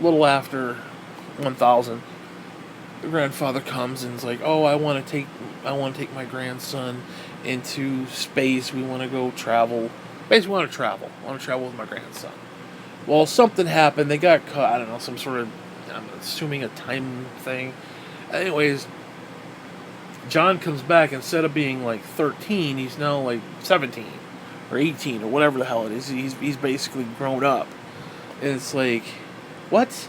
a little after 1000, the grandfather comes and is like, "Oh, I want to take my grandson into space. We want to go travel. Basically, we want to travel. I want to travel with my grandson." Well, something happened. They got caught. I don't know, some sort of, I'm assuming a time thing. Anyways, John comes back. Instead of being like 13, he's now like 17 or 18 or whatever the hell it is. He's basically grown up. And it's like, what?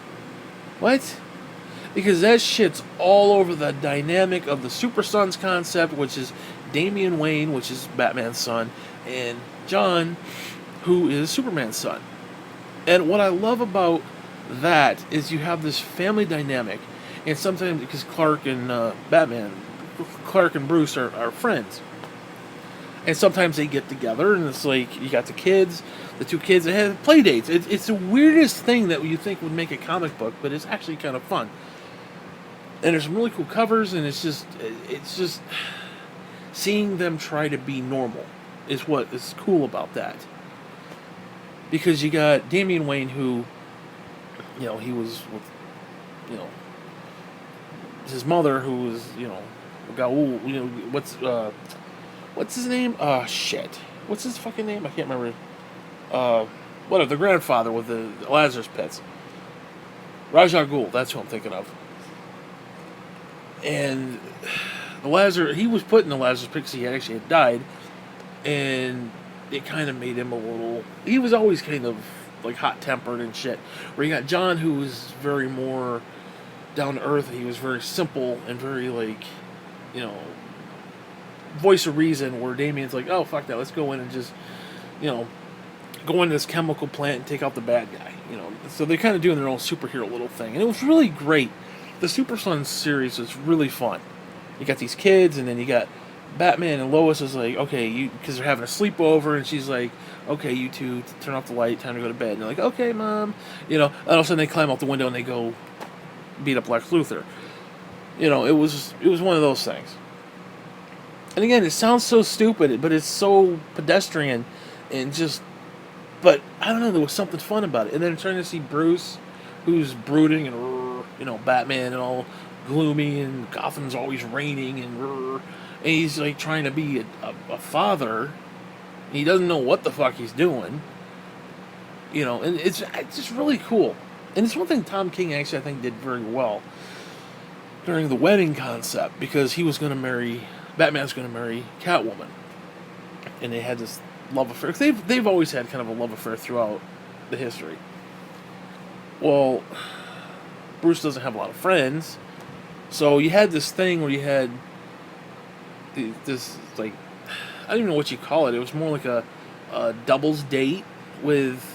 Because that shit's all over the dynamic of the Super Sons concept, which is Damian Wayne, which is Batman's son, and John, who is Superman's son. And what I love about that is you have this family dynamic, and sometimes, because Clark and Bruce are friends, and sometimes they get together, and it's like, you got the two kids that have play dates. It's the weirdest thing that you think would make a comic book, but it's actually kind of fun. And there's some really cool covers, and it's just seeing them try to be normal is what is cool about that. Because you got Damian Wayne, who, you know, he was with, you know, his mother, who was, you know, Gaul, you know, what's his name? Shit. What's his fucking name? I can't remember. Whatever, the grandfather with the Lazarus pits. Ra's al Ghul, that's who I'm thinking of. And he was put in the Lazarus pit because he actually had died, and it kind of made him a little. He was always kind of like hot-tempered and shit. Where you got John, who was very more down to earth. He was very simple and very, like, you know, voice of reason. Where Damien's like, oh fuck that, let's go in and just, you know, go into this chemical plant and take out the bad guy. You know, so they're kind of doing their own superhero little thing, and it was really great. The Super Sons series was really fun. You got these kids, and then you got Batman, and Lois is like, okay, because they're having a sleepover, and she's like, okay, you two, turn off the light, time to go to bed. And they're like, okay, Mom. You know, and all of a sudden they climb out the window and they go beat up Lex Luthor. You know, it was one of those things. And again, it sounds so stupid, but it's so pedestrian, and just, but I don't know, there was something fun about it. And then trying to see Bruce, who's brooding and, you know, Batman and all gloomy, and Gotham's always raining, and he's like trying to be a father. He doesn't know what the fuck he's doing, you know, and it's just really cool. And it's one thing Tom King actually, I think, did very well during the wedding concept, because Batman's going to marry Catwoman, and they had this love affair. They've always had kind of a love affair throughout the history. Well, Bruce doesn't have a lot of friends, so you had this thing where you had this, like, I don't even know what you call it. It was more like a doubles date with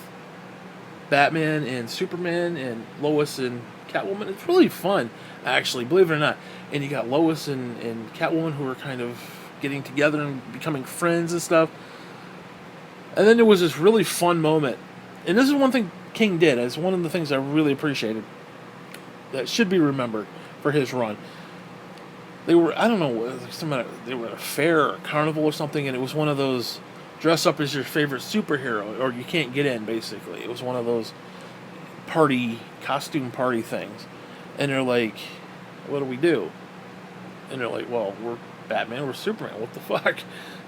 Batman and Superman and Lois and Catwoman. It's really fun, actually, believe it or not. And you got Lois and Catwoman, who are kind of getting together and becoming friends and stuff. And then there was this really fun moment. And this is one thing King did. It's one of the things I really appreciated. That should be remembered for his run. They were, I don't know, they were at a fair or a carnival or something, and it was one of those dress up as your favorite superhero, or you can't get in, basically. It was one of those costume party things. And they're like, what do we do? And they're like, well, we're Batman, we're Superman, what the fuck?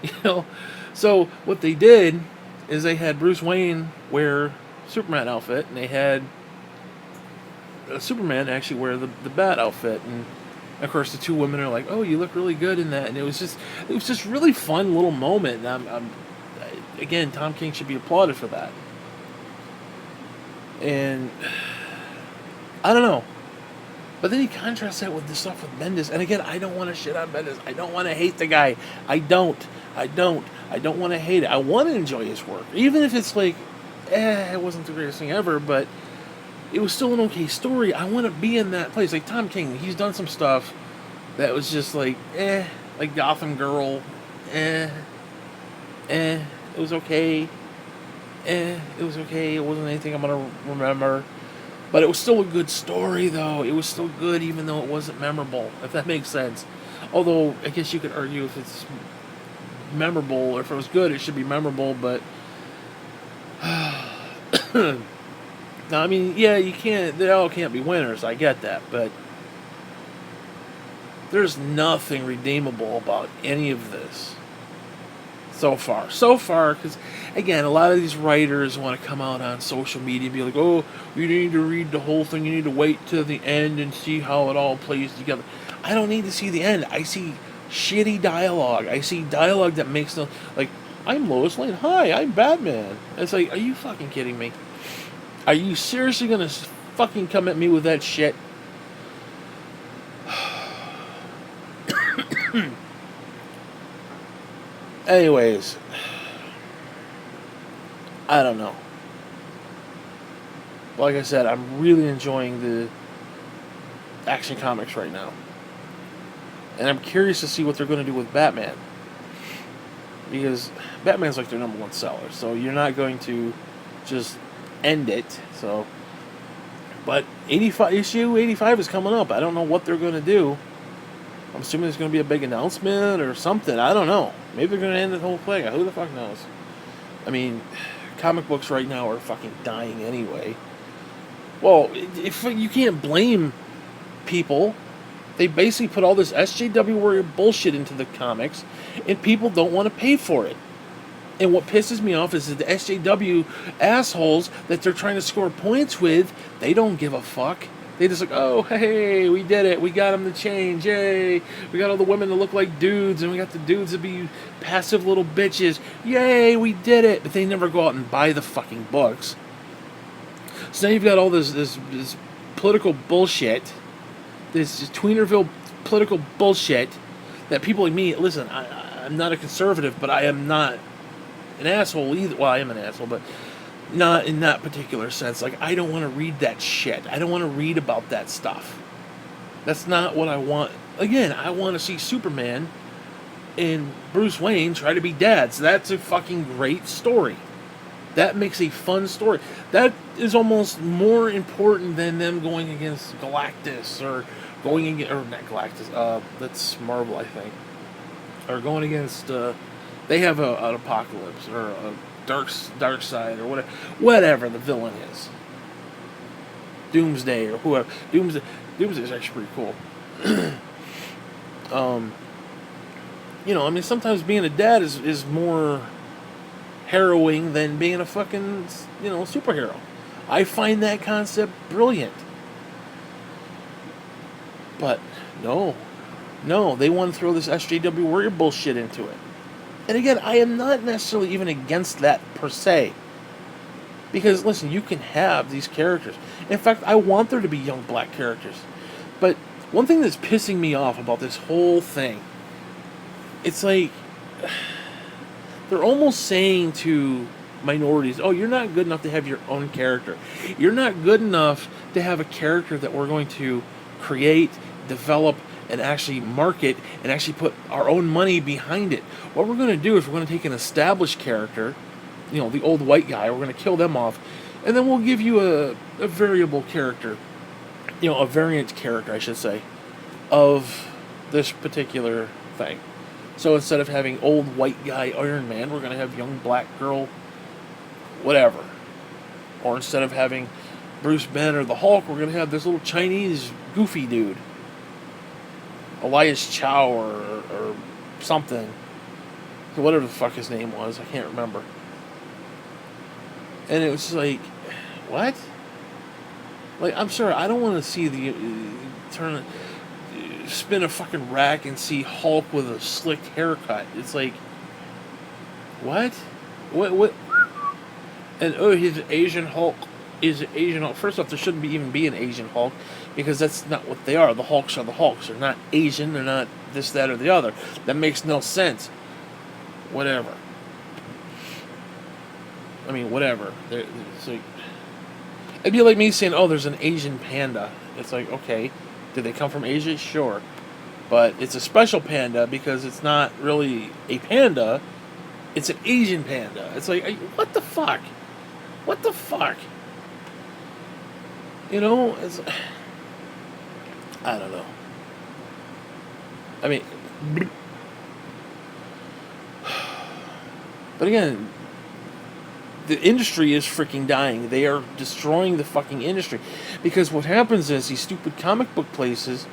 You know? So what they did is they had Bruce Wayne wear Superman outfit, and they had Superman actually wear the Bat outfit, and of course the two women are like, oh, you look really good in that, and it was just really fun little moment, and again, Tom King should be applauded for that. And I don't know, but then he contrasts that with the stuff with Bendis, and again, I don't want to shit on Bendis. I don't want to hate the guy. I don't want to hate it. I want to enjoy his work, even if it's like, it wasn't the greatest thing ever, but it was still an okay story. I want to be in that place. Like Tom King, he's done some stuff that was just like, like Gotham Girl, it was okay. It was okay. It wasn't anything I'm going to remember. But it was still a good story, though. It was still good, even though it wasn't memorable, if that makes sense. Although, I guess you could argue if it's memorable, or if it was good, it should be memorable, but no, I mean, yeah, they all can't be winners, I get that, but there's nothing redeemable about any of this so far, because again, a lot of these writers want to come out on social media and be like, oh, you need to read the whole thing, you need to wait till the end and see how it all plays together. I don't need to see the end. I see shitty dialogue. I see dialogue that makes no, like, I'm Lois Lane, hi, I'm Batman. It's like, are you fucking kidding me? Are you seriously gonna fucking come at me with that shit? Anyways, I don't know. Like I said, I'm really enjoying the Action Comics right now. And I'm curious to see what they're going to do with Batman. Because Batman's like their number one seller. So you're not going to just end it. So, but issue 85 is coming up. I don't know what they're going to do. I'm assuming there's going to be a big announcement or something. I don't know. Maybe they're going to end the whole thing. Who the fuck knows? I mean, comic books right now are fucking dying anyway. Well, if you can't blame people. They basically put all this SJW warrior bullshit into the comics, and people don't want to pay for it. And what pisses me off is that the SJW assholes that they're trying to score points with, they don't give a fuck. They just like, oh, hey, we did it. We got them to change. Yay. We got all the women to look like dudes, and we got the dudes to be passive little bitches. Yay, we did it. But they never go out and buy the fucking books. So now you've got all this political bullshit, this Tweenerville political bullshit that people like me, listen, I'm not a conservative, but I am not an asshole either. Well, I am an asshole, but not in that particular sense. Like, I don't want to read that shit. I don't want to read about that stuff. That's not what I want. Again, I want to see Superman and Bruce Wayne try to be dads. That's a fucking great story. That makes a fun story. That is almost more important than them going against Galactus or going against, or not Galactus, that's Marvel, I think. Or going against, they have an Apocalypse or a Dark Side or whatever the villain is. Doomsday or whoever. Doomsday is actually pretty cool. I mean, sometimes being a dad is more harrowing than being a fucking, superhero. I find that concept brilliant. But no, they want to throw this SJW warrior bullshit into it. And again, I am not necessarily even against that per se. Because, listen, you can have these characters. In fact, I want there to be young black characters. But one thing that's pissing me off about this whole thing, it's like, they're almost saying to minorities, oh, you're not good enough to have your own character. You're not good enough to have a character that we're going to create, develop, and actually market, and actually put our own money behind it. What we're going to do is we're going to take an established character, the old white guy, we're going to kill them off, And then we'll give you a variable character, a variant character, I should say, of this particular thing. So instead of having old white guy Iron Man, we're going to have young black girl, whatever. Or instead of having Bruce Banner the Hulk, we're going to have this little Chinese goofy dude. Elias Chow or something. Whatever the fuck his name was, I can't remember. And it was like, what? Like, I'm sorry, I don't want to see spin a fucking rack and see Hulk with a slicked haircut. It's like, what? What? And he's an Asian Hulk. Is an Asian Hulk. First off, there shouldn't even be an Asian Hulk, because that's not what they are. The Hulks are the Hulks. They're not Asian. They're not this, that, or the other. That makes no sense. Whatever. I mean, whatever. It's like, it'd be like me saying, "Oh, there's an Asian panda." It's like, okay, did they come from Asia? Sure, but it's a special panda because it's not really a panda. It's an Asian panda. It's like, what the fuck? What the fuck? It's, I don't know. I mean, but again, the industry is freaking dying. They are destroying the fucking industry. Because what happens is these stupid comic book places,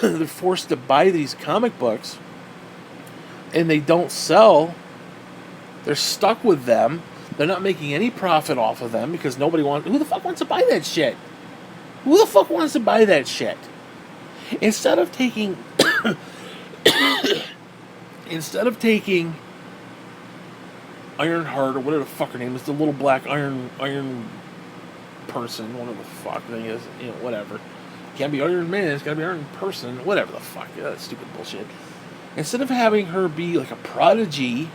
they're forced to buy these comic books, and they don't sell. They're stuck with them. They're not making any profit off of them because nobody wants... Who the fuck wants to buy that shit? Who the fuck wants to buy that shit? Instead of taking... Ironheart, or whatever the fuck her name is, the little black iron person, whatever the fuck thing is, whatever. Can't be Iron Man, it's gotta be Iron Person, whatever the fuck. That's stupid bullshit. Instead of having her be like a prodigy,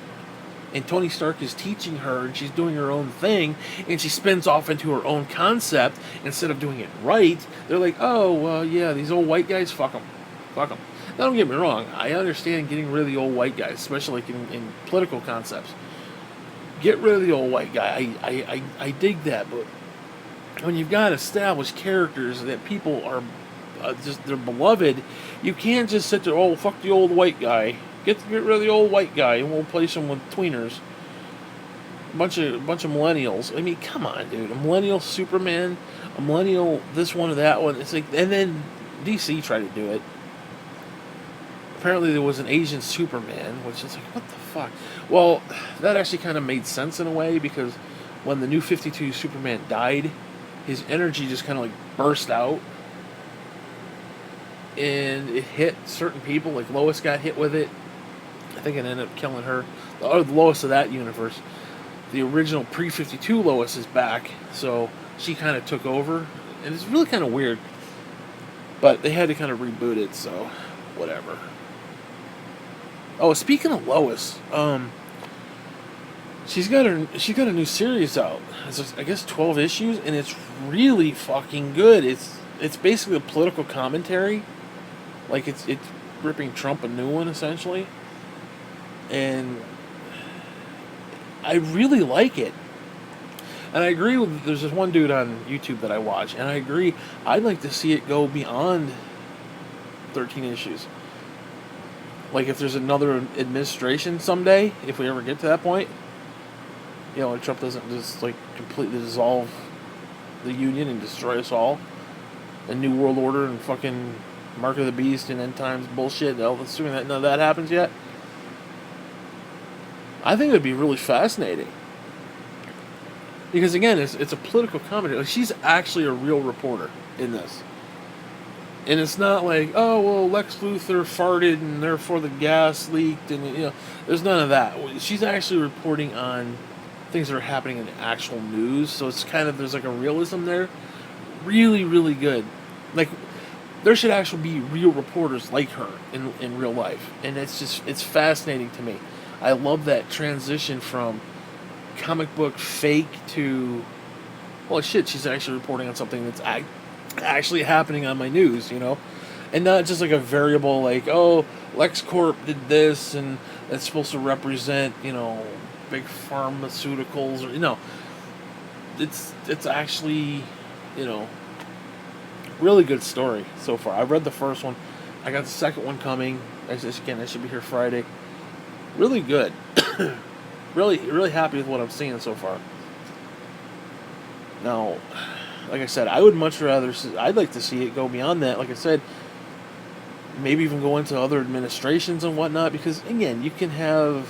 and Tony Stark is teaching her, and she's doing her own thing, and she spins off into her own concept, instead of doing it right, they're like, oh, yeah, these old white guys, fuck them. Fuck them. Now, don't get me wrong, I understand getting rid of the old white guys, especially like in political concepts. Get rid of the old white guy. I dig that, but when you've got established characters that people are just, they're beloved, you can't just sit there, oh, fuck the old white guy. Get rid of the old white guy, and we'll replace him with tweeners. A bunch of millennials. I mean, come on, dude. A millennial Superman, a millennial this one or that one. It's like, and then DC tried to do it. Apparently there was an Asian Superman, which is like, what the fuck? Well, that actually kind of made sense in a way, because when the New 52 Superman died, his energy just kind of like burst out, and it hit certain people. Like Lois got hit with it. I think it ended up killing her. Or the Lois of that universe. The original pre-52 Lois is back, so she kind of took over, and it's really kind of weird. But they had to kind of reboot it, so whatever. Oh, speaking of Lois, she's got a new series out. It's, I guess, 12 issues, and it's really fucking good. It's basically a political commentary, like it's ripping Trump a new one essentially, and I really like it. And I agree with, there's this one dude on YouTube that I watch, and I agree. I'd like to see it go beyond 13 issues. Like, if there's another administration someday, if we ever get to that point, like Trump doesn't just, like, completely dissolve the Union and destroy us all, a New World Order and fucking Mark of the Beast and End Times bullshit, assuming that none of that happens yet, I think it would be really fascinating. Because, again, it's a political comedy. Like, she's actually a real reporter in this. And it's not like, oh, well, Lex Luthor farted and therefore the gas leaked, and, there's none of that. She's actually reporting on things that are happening in the actual news, so it's kind of, there's like a realism there. Really, really good. Like, there should actually be real reporters like her in real life. And it's fascinating to me. I love that transition from comic book fake to, well, shit, she's actually reporting on something that's actually happening on my news, and not just like a variable like, oh, LexCorp did this and it's supposed to represent, big pharmaceuticals, or it's actually, you know, really good story so far. I read the first one. I got the second one coming. Again, I should be here Friday. Really good. Really happy with what I'm seeing so far. Now, like I said, I would much rather. I'd like to see it go beyond that. Like I said, maybe even go into other administrations and whatnot. Because again, you can have,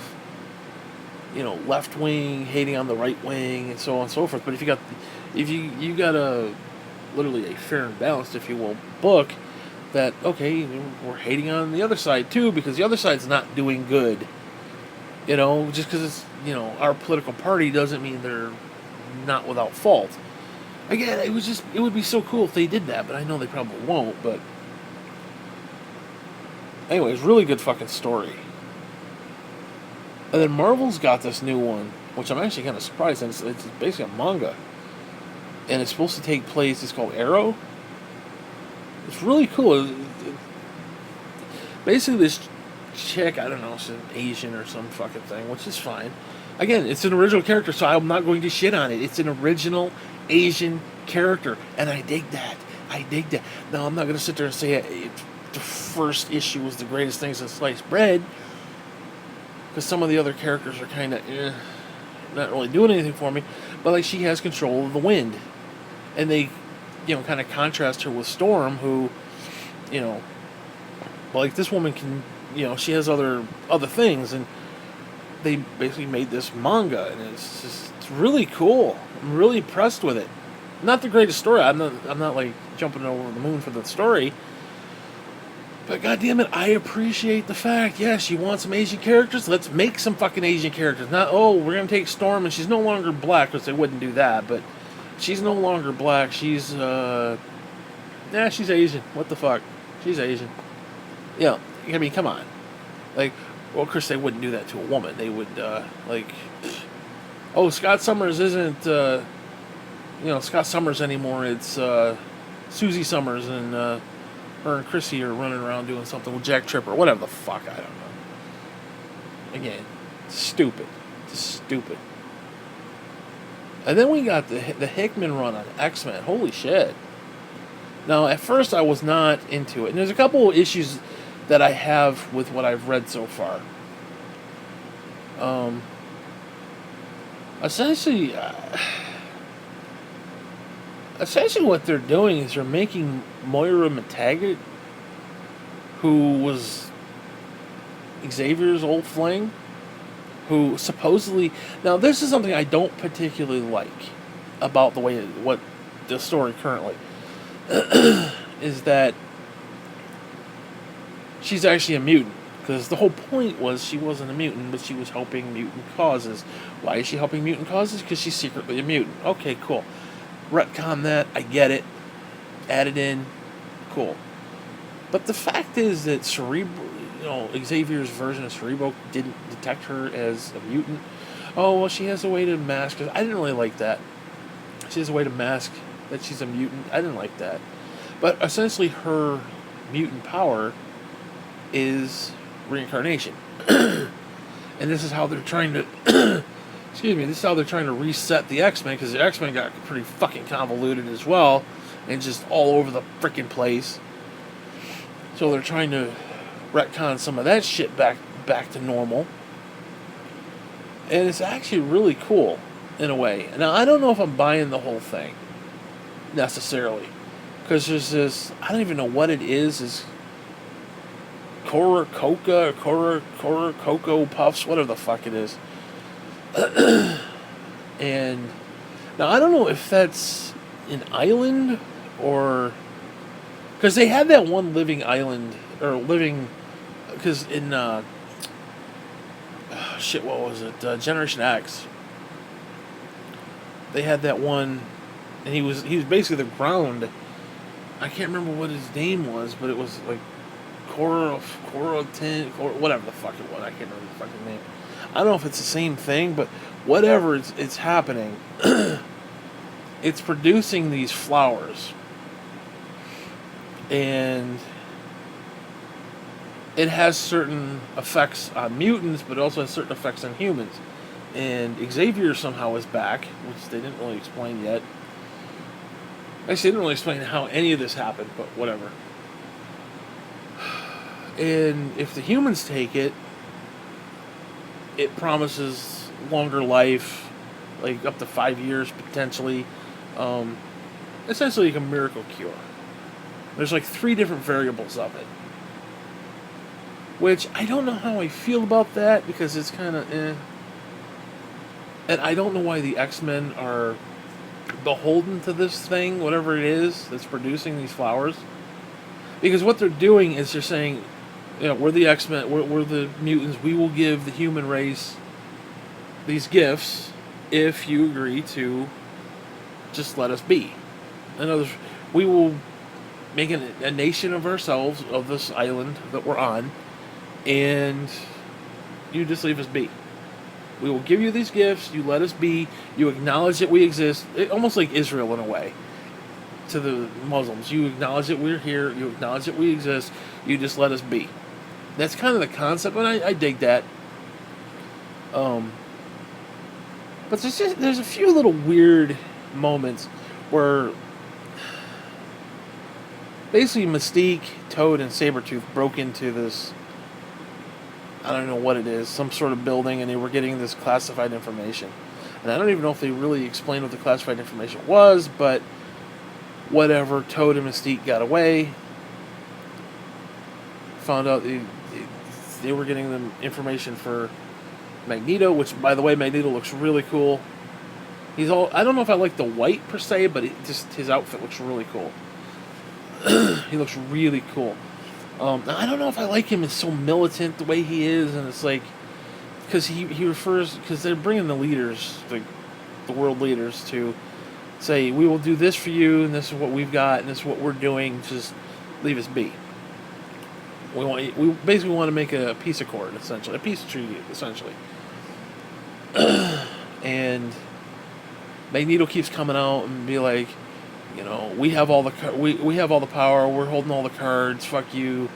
you know, left wing hating on the right wing and so on and so forth. But if you got a literally a fair and balanced, if you will, book that, okay, we're hating on the other side too because the other side's not doing good. You know, just because it's, you know, our political party doesn't mean they're not without fault. Again, it would be so cool if they did that, but I know they probably won't. But anyways, really good fucking story. And then Marvel's got this new one, which I'm actually kind of surprised. It's basically a manga, and it's supposed to take place. It's called Arrow. It's really cool. Basically, this chick, I don't know, she's an Asian or some fucking thing, which is fine. Again, it's an original character, so I'm not going to shit on it. It's an original Asian character, and I dig that. Now, I'm not going to sit there and say the first issue was the greatest thing since sliced bread, because some of the other characters are kind of not really doing anything for me, but like she has control of the wind, and they, you know, kind of contrast her with Storm, who, you know, like this woman can, you know, she has other things, and they basically made this manga, and it's really cool. I'm really impressed with it. Not the greatest story. I'm not like jumping over the moon for the story, but goddamn it, I appreciate the fact. Yes, you want some Asian characters? Let's make some fucking Asian characters. Not, oh, we're gonna take Storm and she's no longer black, because they wouldn't do that, but she's no longer black. She's she's Asian. What the fuck? She's Asian. Yeah, I mean, come on. Like, well, of course they wouldn't do that to a woman. They would, oh, Scott Summers isn't, Scott Summers anymore. It's Susie Summers, and her and Chrissy are running around doing something with Jack Tripper. Whatever the fuck, I don't know. Again, stupid. Just stupid. And then we got the Hickman run on X-Men. Holy shit. Now, at first I was not into it. And there's a couple of issues that I have with what I've read so far. Essentially what they're doing is they're making Moira McTaggart, who was Xavier's old fling, who supposedly... Now, this is something I don't particularly like about what the story currently is, that she's actually a mutant. Because the whole point was she wasn't a mutant, but she was helping mutant causes. Why is she helping mutant causes? Because she's secretly a mutant. Okay, cool. Retcon that. I get it. Add it in. Cool. But the fact is that Xavier's version of Cerebro didn't detect her as a mutant. Oh, well, she has a way to mask. I didn't really like that. She has a way to mask that she's a mutant. I didn't like that. But essentially her mutant power is reincarnation. And this is how they're trying to this is how they're trying to reset the X-Men, because the X-Men got pretty fucking convoluted as well, and just all over the freaking place. So they're trying to retcon some of that shit back to normal. And it's actually really cool in a way. Now, I don't know if I'm buying the whole thing necessarily, because there's this, I don't even know what it is Cora Cocoa Puffs, whatever the fuck it is. And now I don't know if that's an island or, because they had that one living island, or living, because in what was it, Generation X, they had that one, and he was basically the ground. I can't remember what his name was, but it was like whatever the fuck it was. I can't remember the fucking name. I don't know if it's the same thing, but whatever it's happening, it's producing these flowers, and it has certain effects on mutants, but it also has certain effects on humans. and Xavier somehow is back, which they didn't really explain yet. Actually, they didn't really explain how any of this happened, but whatever. And if the humans take it, it promises longer life, like up to 5 years potentially. Essentially like a miracle cure. There's like 3 different variables of it. Which, I don't know how I feel about that, because it's kind of And I don't know why the X-Men are beholden to this thing, whatever it is that's producing these flowers. Because what they're doing is they're saying, we're the X-Men, we're the mutants, we will give the human race these gifts if you agree to just let us be. In other words, we will make a nation of ourselves, of this island that we're on, and you just leave us be. We will give you these gifts, you let us be, you acknowledge that we exist, almost like Israel in a way, to the Muslims. You acknowledge that we're here, you acknowledge that we exist, you just let us be. That's kind of the concept, and I dig that. But there's a few little weird moments where basically Mystique, Toad, and Sabretooth broke into this, I don't know what it is, some sort of building, and they were getting this classified information. And I don't even know if they really explained what the classified information was, but whatever, Toad and Mystique got away, found out they were getting them information for Magneto, which, by the way, Magneto looks really cool. I don't know if I like the white per se, but his outfit looks really cool. He looks really cool. I don't know if I like him as so militant the way he is, and it's like, because because they're bringing the leaders, the world leaders, to say, we will do this for you, and this is what we've got, and this is what we're doing, just leave us be. We basically want to make a peace accord, essentially, a peace treaty, essentially. And Magneto keeps coming out and be like, we have all the we have all the power. We're holding all the cards. Fuck you.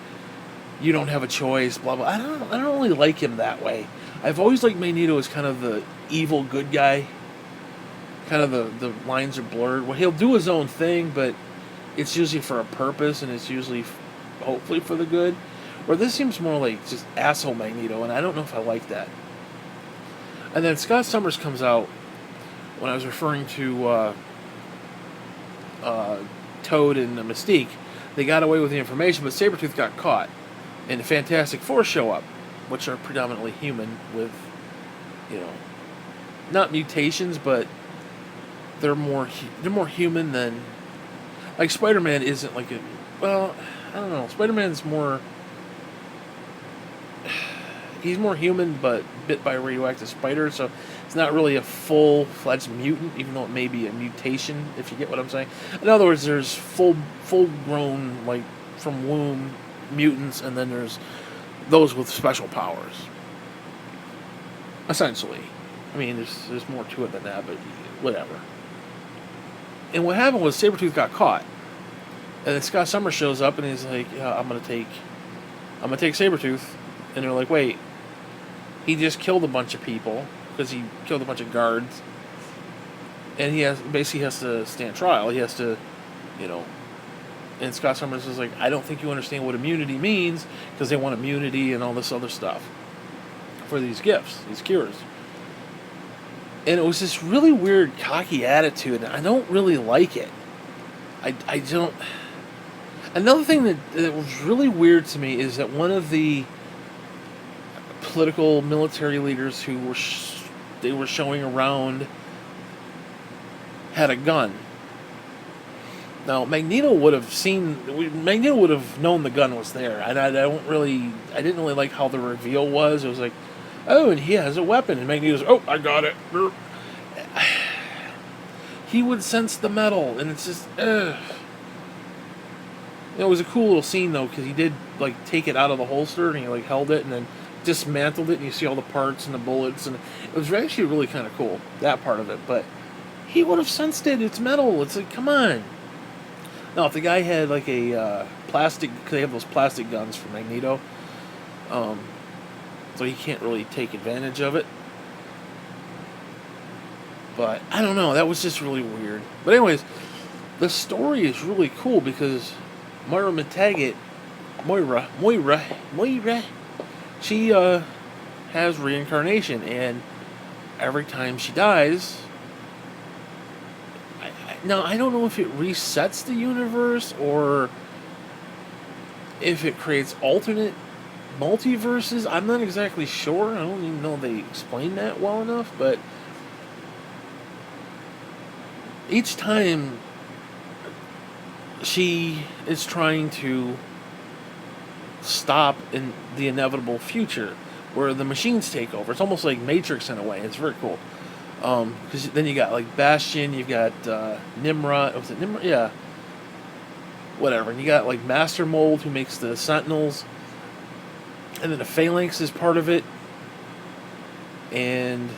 You don't have a choice. Blah blah. I don't really like him that way. I've always liked Magneto as kind of the evil good guy. Kind of the lines are blurred. Well, he'll do his own thing, but it's usually for a purpose, and it's usually hopefully for the good. Where this seems more like just asshole Magneto, and I don't know if I like that. And then Scott Summers comes out when I was referring to Toad and Mystique. They got away with the information, but Sabretooth got caught. And the Fantastic Four show up, which are predominantly human with, not mutations, but they're more human than, like, Spider-Man isn't like I don't know. Spider-Man's more, he's more human, but bit by a radioactive spider, so it's not really a full-fledged mutant, even though it may be a mutation, if you get what I'm saying. In other words, there's full-grown, like, from womb mutants, and then there's those with special powers. Essentially. I mean, there's more to it than that, but whatever. And what happened was Sabretooth got caught. And then Scott Summers shows up and he's like, I'm gonna take Sabretooth. And they're like, wait, he just killed a bunch of people because he killed a bunch of guards. And he basically has to stand trial. He has to, and Scott Summers is like, I don't think you understand what immunity means, because they want immunity and all this other stuff for these gifts, these cures. And it was this really weird, cocky attitude, and I don't really like it. I don't. Another thing that was really weird to me is that one of the political military leaders who they were showing around had a gun. Now, Magneto would have known the gun was there. And I didn't really like how the reveal was. It was like, oh, and he has a weapon. And Magneto's, oh, I got it. He would sense the metal, and it's just, It was a cool little scene, though, because he did, like, take it out of the holster, and he, like, held it, and then dismantled it, and you see all the parts and the bullets, and it was actually really kind of cool, that part of it. But he would have sensed it. It's metal. It's like, come on. Now, if the guy had, like, a plastic, because they have those plastic guns for Magneto, so he can't really take advantage of it. But I don't know. That was just really weird. But anyways, the story is really cool because Moira McTaggart, Moira, she has reincarnation, and every time she dies, now I don't know if it resets the universe or if it creates alternate multiverses. I'm not exactly sure. I don't even know if they explain that well enough, but each time she is trying to stop in the inevitable future where the machines take over. It's almost like Matrix in a way. It's very cool. Because then you got like Bastion, you've got Nimrod. Was it Nimrod? Yeah. Whatever. And you got like Master Mold who makes the Sentinels. And then the Phalanx is part of it. And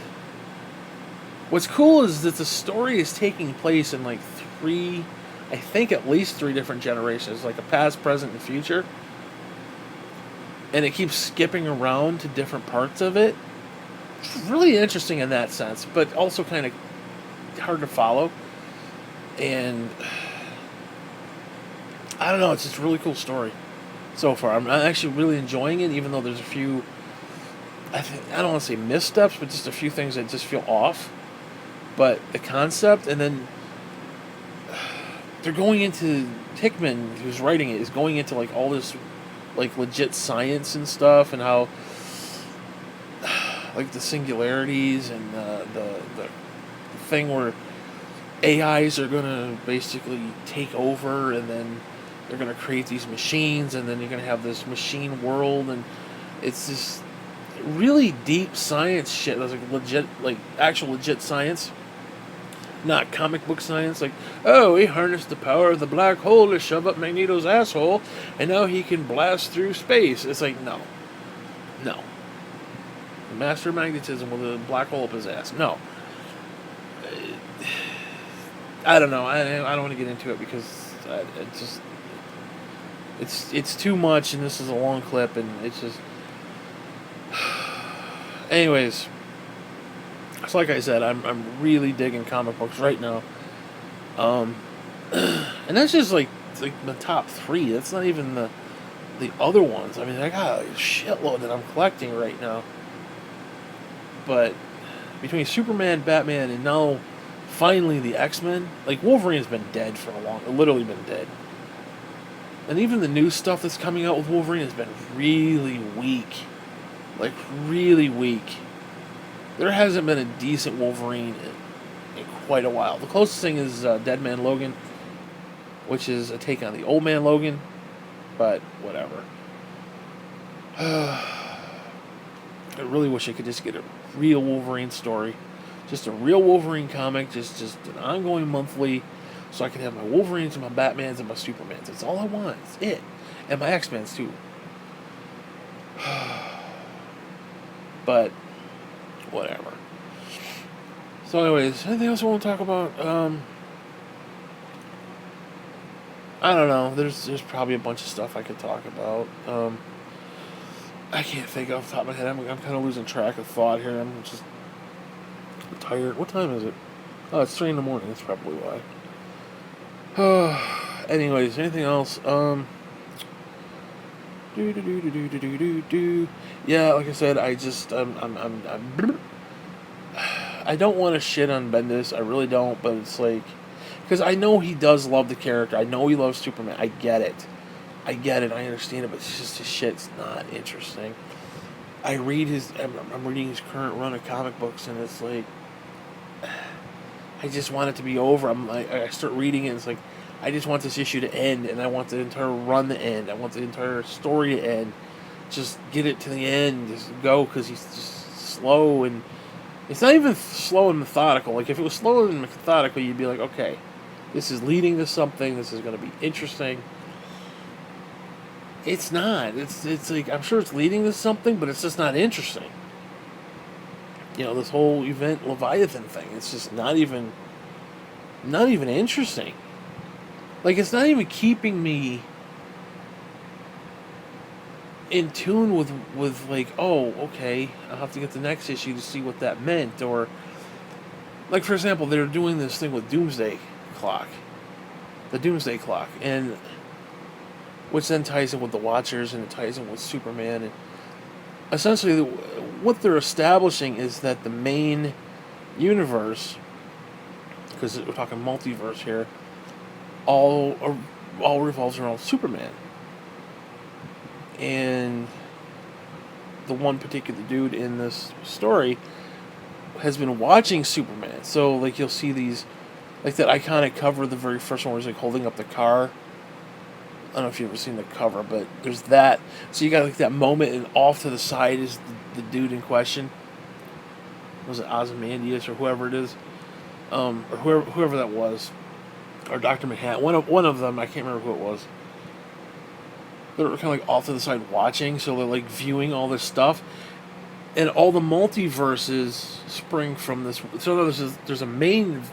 what's cool is that the story is taking place in like I think at least three different generations, like a past, present, and future. And it keeps skipping around to different parts of it. It's really interesting in that sense, but also kind of hard to follow. And I don't know, it's just a really cool story so far. I'm actually really enjoying it, even though there's a few, I don't want to say missteps, but just a few things that just feel off. But the concept, and then they're going into, Hickman, who's writing it, is going into like all this like legit science and stuff, and how like the singularities and the thing where AIs are gonna basically take over, and then they're gonna create these machines, and then you're gonna have this machine world, and it's this really deep science shit. That's like legit, like actual legit science. Not comic book science, like, oh, he harnessed the power of the black hole to shove up Magneto's asshole, and now he can blast through space. It's like, no. Master of magnetism with a black hole up his ass. No. I don't know. I don't want to get into it because it's too much, and this is a long clip, and it's just. Anyways. So like I said, I'm really digging comic books right now. And that's just like the top 3. That's not even the other ones. I mean, I got a shitload that I'm collecting right now. But between Superman, Batman, and now finally the X-Men, like Wolverine's been dead for literally been dead. And even the new stuff that's coming out with Wolverine has been really weak. Like really weak. There hasn't been a decent Wolverine in quite a while. The closest thing is Dead Man Logan, which is a take on the Old Man Logan, but whatever. I really wish I could just get a real Wolverine story. Just a real Wolverine comic, just an ongoing monthly, so I can have my Wolverines and my Batmans and my Supermans. That's all I want. That's it. And my X-Mens, too. But whatever. So anyways, anything else I want to talk about? I don't know. There's probably a bunch of stuff I could talk about. I can't think off the top of my head. I'm kind of losing track of thought here. I'm tired. What time is it? Oh, it's 3 in the morning. That's probably why. Anyways, anything else? Yeah, like I said, I don't want to shit on Bendis. I really don't, but it's like, because I know he does love the character. I know he loves Superman. I get it. I understand it, but it's just his shit's not interesting. I'm reading his current run of comic books, and it's like, I just want it to be over. I start reading it, and it's like, I just want this issue to end, and I want the entire run to end. I want the entire story to end. Just get it to the end. Just go, because he's just slow, and it's not even slow and methodical. Like, if it was slow and methodical, you'd be like, okay, this is leading to something. This is going to be interesting. It's not. It's like, I'm sure it's leading to something, but it's just not interesting. You know, this whole event Leviathan thing, it's just not even interesting. Like, it's not even keeping me in tune with like, oh, okay, I'll have to get the next issue to see what that meant, or like for example, they're doing this thing with Doomsday Clock, the Doomsday Clock, and which then ties in with the Watchers and it ties in with Superman. And essentially, what they're establishing is that the main universe, because we're talking multiverse here, all revolves around Superman. And the one particular dude in this story has been watching Superman. So, like, you'll see these, like that iconic cover, the very first one where he's like holding up the car. I don't know if you've ever seen the cover, but there's that. So you got like that moment, and off to the side is the dude in question. Was it Ozymandias or whoever it is, or whoever that was, or Dr. Manhattan? One of them. I can't remember who it was. They're kind of like off to the side watching, so they're like viewing all this stuff, and all the multiverses spring from this. So there's a main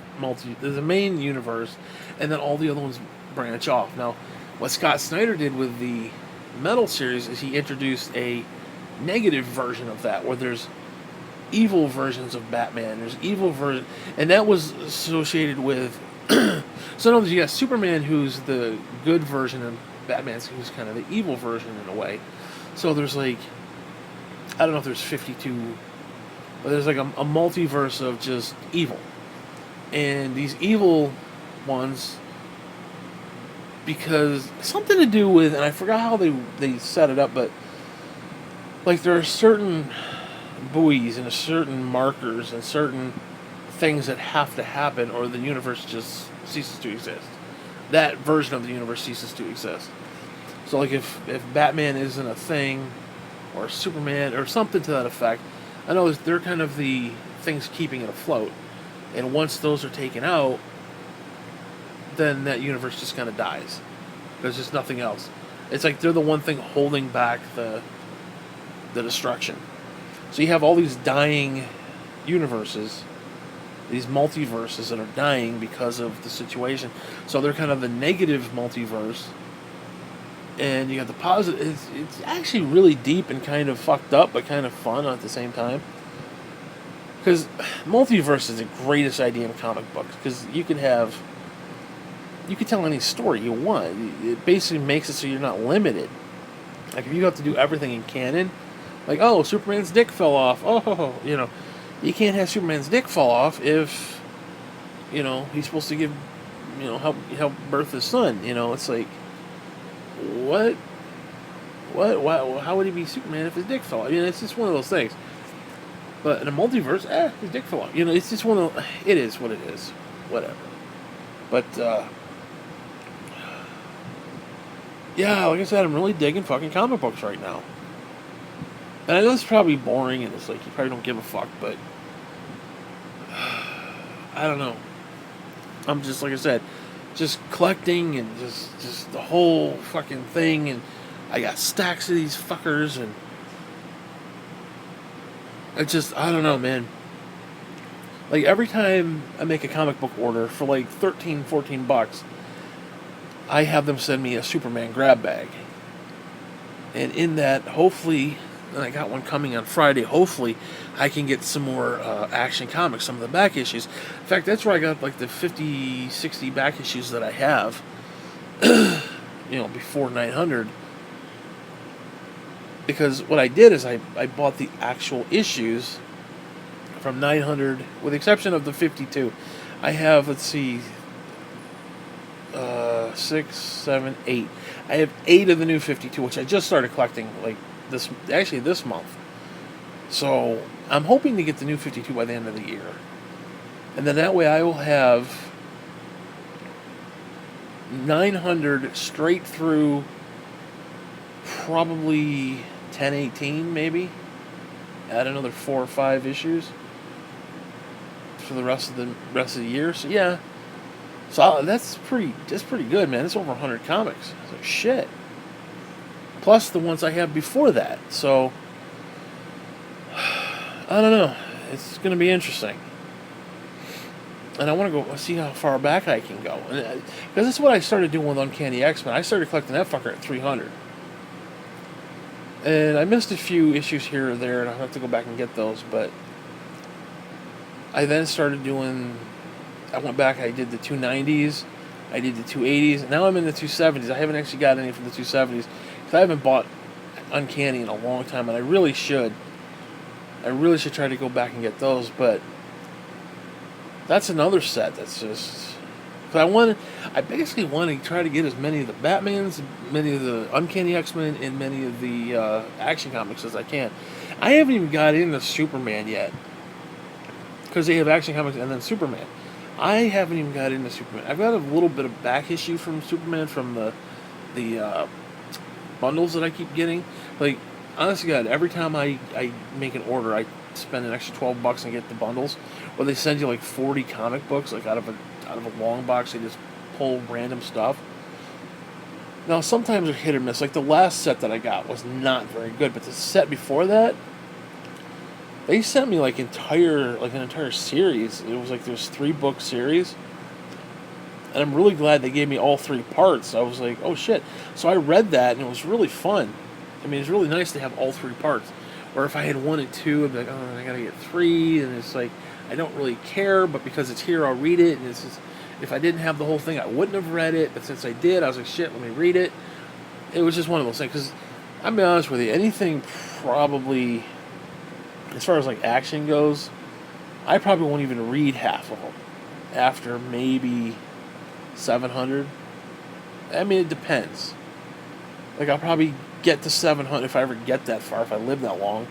universe, and then all the other ones branch off. Now, what Scott Snyder did with the Metal series is he introduced a negative version of that, where there's evil versions of Batman. There's evil version, and that was associated with. Sometimes you got Superman, who's the good version, and Batman, who's kind of the evil version in a way. So there's like, I don't know if there's 52, but there's like a multiverse of just evil, and these evil ones, because something to do with, and I forgot how they set it up, but like there are certain buoys and certain markers and certain things that have to happen, or the universe just ceases to exist. That version of the universe ceases to exist. So like if Batman isn't a thing, or Superman, or something to that effect, I know they're kind of the things keeping it afloat. And once those are taken out, then that universe just kind of dies. There's just nothing else. It's like they're the one thing holding back the destruction. So you have all these dying universes, these multiverses that are dying because of the situation. So they're kind of the negative multiverse, and you got the positive. It's actually really deep and kind of fucked up, but kind of fun at the same time. Because multiverse is the greatest idea in comic books, because you can tell any story you want. It basically makes it so you're not limited. Like if you have to do everything in canon, like, oh, Superman's dick fell off. Oh, you can't have Superman's dick fall off if, he's supposed to give, help birth his son. It's like, what? Why, how would he be Superman if his dick fell off? It's just one of those things. But in a multiverse, his dick fell off. It's just one of, it is what it is. Whatever. But, yeah, like I said, I'm really digging fucking comic books right now. And I know it's probably boring, and it's like, you probably don't give a fuck, but I don't know. I'm just, like I said, just collecting, and just the whole fucking thing, and I got stacks of these fuckers, and it's just, I don't know, man. Like, every time I make a comic book order for like $13-14, I have them send me a Superman grab bag. And in that, hopefully, and I got one coming on Friday, hopefully I can get some more Action Comics, some of the back issues. In fact, that's where I got like the 50, 60 back issues that I have, before 900. Because what I did is I bought the actual issues from 900, with the exception of the 52. I have, let's see, 6, 7, 8. I have 8 of the new 52, which I just started collecting this month. So I'm hoping to get the new 52 by the end of the year. And then that way I will have 900 straight through probably 10-18 maybe. Add another 4 or 5 issues for the rest of the year. So yeah. So that's pretty good, man. It's over 100 comics. So shit. Plus the ones I have before that. So I don't know. It's going to be interesting. And I want to go see how far back I can go. Because that's what I started doing with Uncanny X-Men. I started collecting that fucker at 300. And I missed a few issues here or there, and I'll have to go back and get those. But I then started doing. I went back. I did the 290s. I did the 280s. And now I'm in the 270s. I haven't actually got any from the 270s because I haven't bought Uncanny in a long time, and I really should. I really should try to go back and get those, but that's another set that's just. Cause I basically want to try to get as many of the Batmans, many of the Uncanny X-Men, and many of the Action Comics as I can. I haven't even got into Superman yet, because they have Action Comics and then Superman. I haven't even got into Superman. I've got a little bit of back issue from Superman from the bundles that I keep getting. Like, honestly, God, every time I make an order, I spend an extra $12 and get the bundles, where they send you like 40 comic books, like out of a long box. They just pull random stuff. Now, sometimes they're hit or miss. Like the last set that I got was not very good, but the set before that, they sent me like an entire series. It was like this 3-book series, and I'm really glad they gave me all 3 parts. I was like, oh shit! So I read that, and it was really fun. I mean, it's really nice to have all 3 parts. Or if I had 1 and 2, I'd be like, oh, I gotta get 3, and it's like I don't really care, but because it's here, I'll read it. And it's just, if I didn't have the whole thing, I wouldn't have read it. But since I did, I was like, shit, let me read it. It was just one of those things. Because I'll be honest with you, anything probably, as far as like action goes, I probably won't even read half of them after maybe 700. I mean, it depends. Like, I'll probably get to 700 if I ever get that far, if I live that long.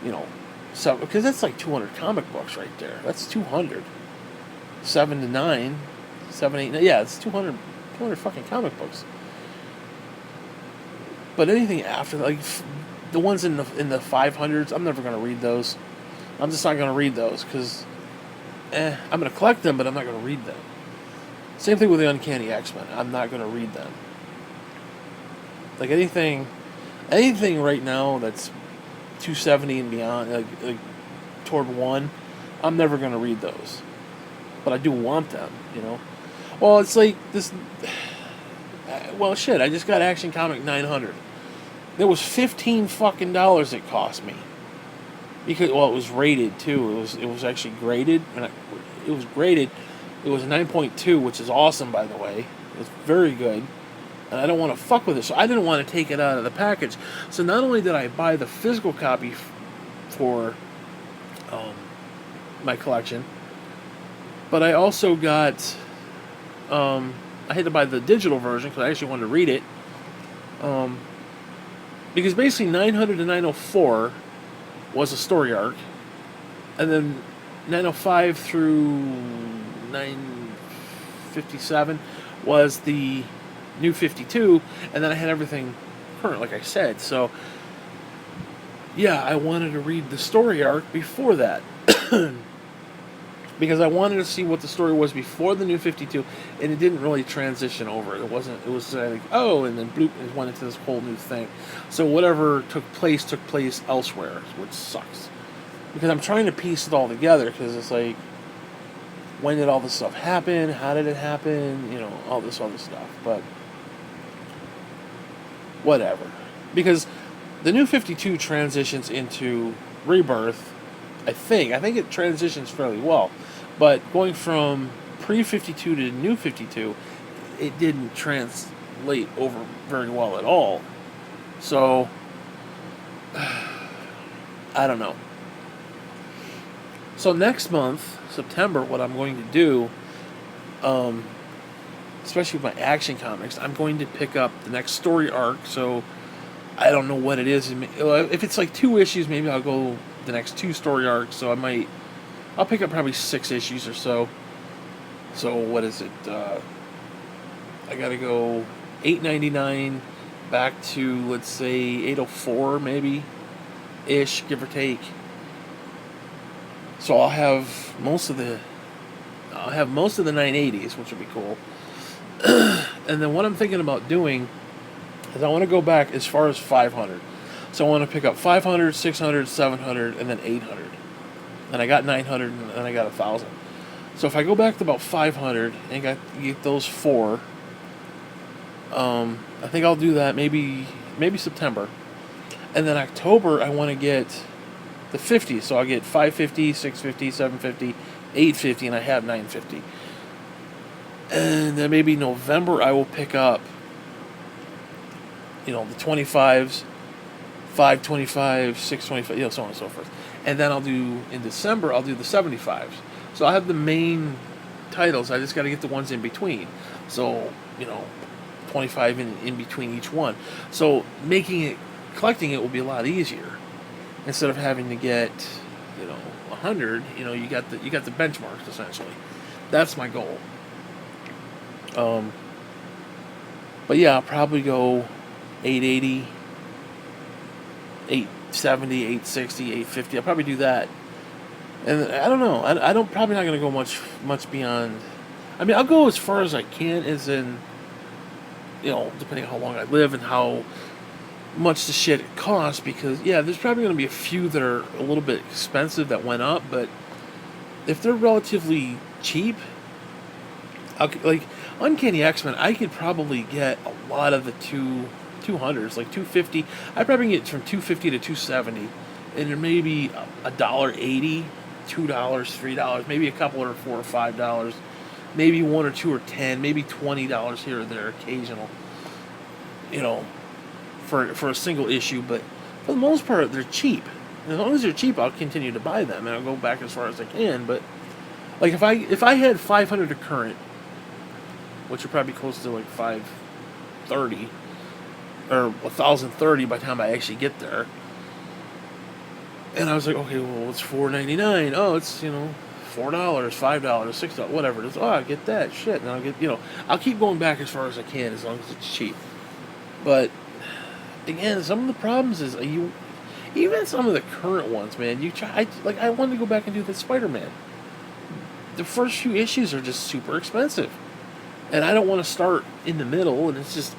You know, so because that's like 200 comic books right there. That's 200. 7 to 9, 7, 8, 9. Yeah, it's 200 fucking comic books. But anything after, like the ones in the 500s, I'm never gonna read those. I'm just not gonna read those because, I'm gonna collect them, but I'm not gonna read them. Same thing with the Uncanny X-Men. I'm not gonna read them. Like anything right now that's 270 and beyond, like toward 1, I'm never gonna read those. But I do want them, you know. Well, it's like this. Well, shit. I just got Action Comic 900. There was $15 fucking it cost me. Because it was rated too. It was actually graded, and it was graded. It was a 9.2, which is awesome, by the way. It's very good. And I don't want to fuck with it, so I didn't want to take it out of the package. So not only did I buy the physical copy for my collection, but I also got, I had to buy the digital version because I actually wanted to read it. Because basically 900 to 904 was a story arc, and then 905 through 957 was the new 52, and then I had everything current, like I said. So, yeah, I wanted to read the story arc before that. Because I wanted to see what the story was before the new 52, and it didn't really transition over. It was like, oh, and then bloop, it went into this whole new thing. So whatever took place elsewhere, which sucks. Because I'm trying to piece it all together, because it's like, when did all this stuff happen? How did it happen? You know, all this other stuff. But, whatever. Because the new 52 transitions into Rebirth, I think it transitions fairly well. But going from pre-52 to new 52, it didn't translate over very well at all. So, I don't know. So next month, September, what I'm going to do, especially with my Action Comics, I'm going to pick up the next story arc. So, I don't know what it is. If it's like 2 issues, maybe I'll go the next 2 story arcs. So I'll pick up probably 6 issues or so. So what is it? I gotta go $8.99 back to, let's say, $8.04 maybe ish, give or take. So I'll have most of the 980s, which would be cool. And then what I'm thinking about doing is I want to go back as far as 500. So I want to pick up 500, 600, 700, and then 800. Then I got 900, and then I got 1,000. So if I go back to about 500 and get those 4, I think I'll do that maybe September. And then October, I want to get the 50. So I'll get 550, 650, 750, 850, and I have 950. And then maybe November I will pick up, the 25s, 525, 625, so on and so forth. And then in December, I'll do the 75s. So I have the main titles. I just got to get the ones in between. So, 25 in between each one. So collecting it will be a lot easier. Instead of having to get, 100, you got the benchmarks essentially. That's my goal. But yeah, I'll probably go 880, 870, 860, 850. I'll probably do that. And I don't know. I don't probably not going to go much beyond. I mean, I'll go as far as I can, as in, depending on how long I live and how much the shit costs. Because there's probably going to be a few that are a little bit expensive that went up, but if they're relatively cheap, like Uncanny X-Men, I could probably get a lot of the 200s, like 250. I probably get from 250 to 270, and there may be $1.80, $2, $3, maybe a couple or $4 or $5, maybe 1 or 2 or 10, maybe $20 here or there, occasional. For a single issue, but for the most part, they're cheap. And as long as they're cheap, I'll continue to buy them, and I'll go back as far as I can. But like if I had 500 to current, which are probably close to like 530 or 1,030 by the time I actually get there. And I was like, okay, well, it's $4.99. Oh, it's $4, $5, $6, whatever it is. Oh, I get that shit, and I'll get I'll keep going back as far as I can as long as it's cheap. But again, some of the problems is even some of the current ones, man. I wanted to go back and do the Spider-Man. The first few issues are just super expensive. And I don't want to start in the middle, and it's just,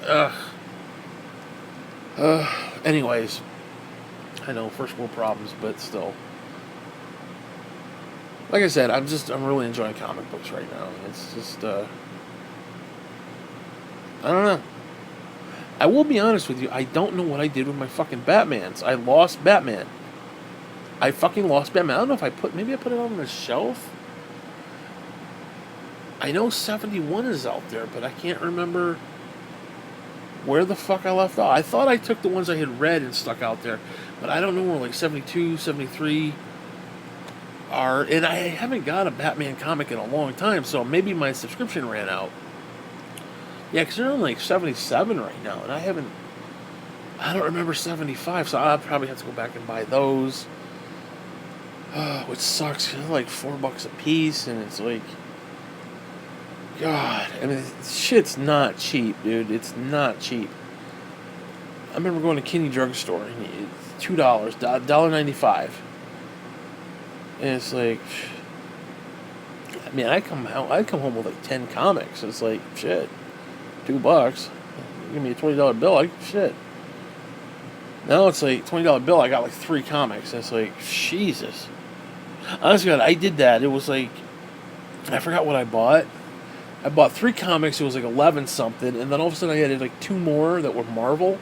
anyways, I know, first world problems, but still. Like I said, I'm really enjoying comic books right now. It's just, I don't know. I will be honest with you, I don't know what I did with my fucking Batmans. I lost Batman. I fucking lost Batman. I don't know if maybe I put it on the shelf? I know 71 is out there, but I can't remember where the fuck I left off. I thought I took the ones I had read and stuck out there, but I don't know where like 72, 73 are. And I haven't got a Batman comic in a long time, so maybe my subscription ran out. Yeah, because they're on like 77 right now, and I don't remember 75, so I'll probably have to go back and buy those. Which sucks, they're like $4 a piece, and it's like, God, I mean, shit's not cheap, dude. It's not cheap. I remember going to Kinney Drugstore, and it's $2, $1.95. And it's like, I mean, I come home with like 10 comics. It's like, shit, $2. Give me a $20 bill, shit. Now it's like $20 bill, I got like 3 comics. And it's like, Jesus. Honestly, God, I did that. It was like, I forgot what I bought. I bought 3 comics, it was like 11 something, and then all of a sudden I added like 2 more that were Marvel,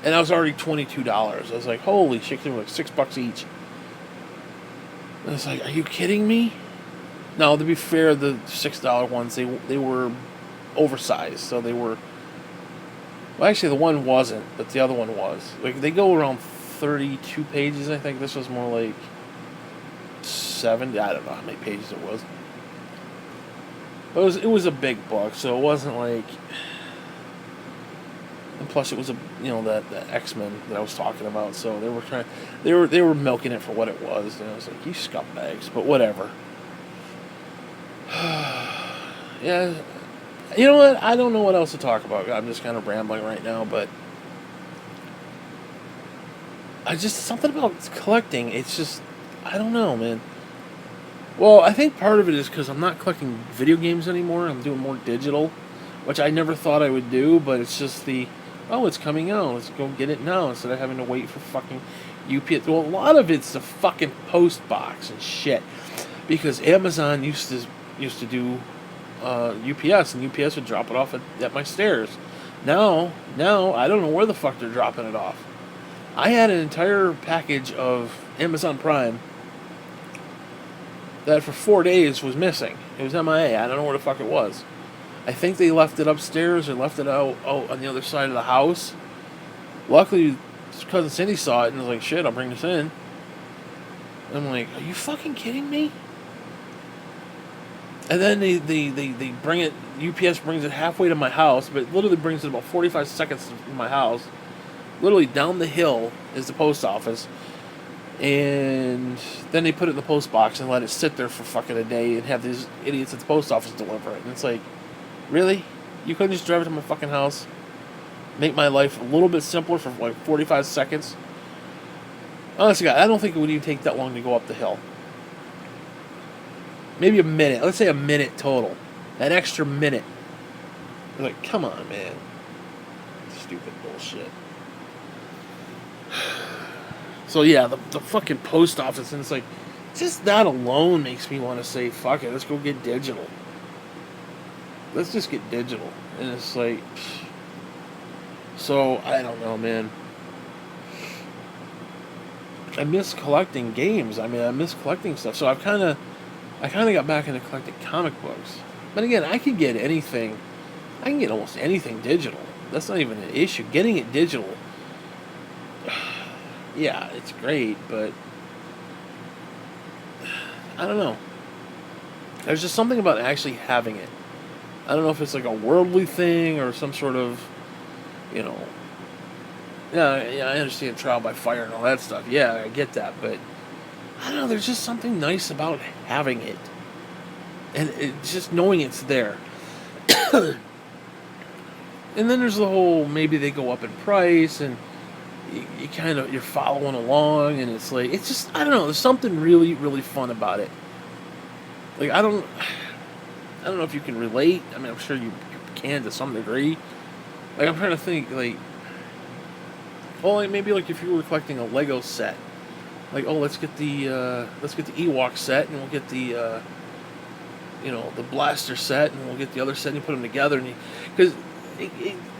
and I was already $22. I was like, holy shit, they were like $6 each. And I was like, are you kidding me? Now, to be fair, the $6 ones, they were oversized, so they were, well, actually the one wasn't, but the other one was. Like, they go around 32 pages, I think. This was more like 70, I don't know how many pages it was. It was a big book, so it wasn't like, and plus it was that X-Men that I was talking about, so they were milking it for what it was, and I was like, you scumbags, but whatever. Yeah, you know what? I don't know what else to talk about. I'm just kind of rambling right now, but something about collecting. It's just, I don't know, man. Well, I think part of it is because I'm not collecting video games anymore. I'm doing more digital, which I never thought I would do, but it's just it's coming out. Let's go get it now instead of having to wait for fucking UPS. Well, a lot of it's the fucking post box and shit, because Amazon used to do UPS, and UPS would drop it off at my stairs. Now, I don't know where the fuck they're dropping it off. I had an entire package of Amazon Prime that for 4 days was missing. It was MIA. I don't know where the fuck it was. I think they left it upstairs or left it out on the other side of the house. Luckily, cousin Cindy saw it and was like, shit, I'll bring this in. And I'm like, are you fucking kidding me? And then they bring it, UPS brings it halfway to my house, but it literally brings it about 45 seconds to my house. Literally down the hill is the post office. And then they put it in the post box and let it sit there for fucking a day and have these idiots at the post office deliver it. And it's like, really? You couldn't just drive it to my fucking house? Make my life a little bit simpler for like 45 seconds? Honestly, I don't think it would even take that long to go up the hill. Maybe a minute. Let's say a minute total. An extra minute. You're like, come on, man. Stupid bullshit. So yeah, the fucking post office, and it's like, just that alone makes me want to say, fuck it, let's go get digital. Let's just get digital. And it's like, so, I don't know, man. I miss collecting games. I mean, I miss collecting stuff. So I kind of got back into collecting comic books. But again, I can get anything. I can get almost anything digital. That's not even an issue. Getting it digital, yeah, it's great, but I don't know. There's just something about actually having it. I don't know if it's like a worldly thing or some sort of, yeah, I understand trial by fire and all that stuff. Yeah, I get that, but I don't know. There's just something nice about having it, and just knowing it's there. And then there's the whole maybe they go up in price, and you're following along, and it's like it's just I don't know. There's something really really fun about it. Like I don't know if you can relate. I mean, I'm sure you can to some degree. Like I'm trying to think like. Well, like maybe like if you were collecting a Lego set, like let's get the Ewok set, and we'll get the the blaster set, and we'll get the other set, and you put them together, and because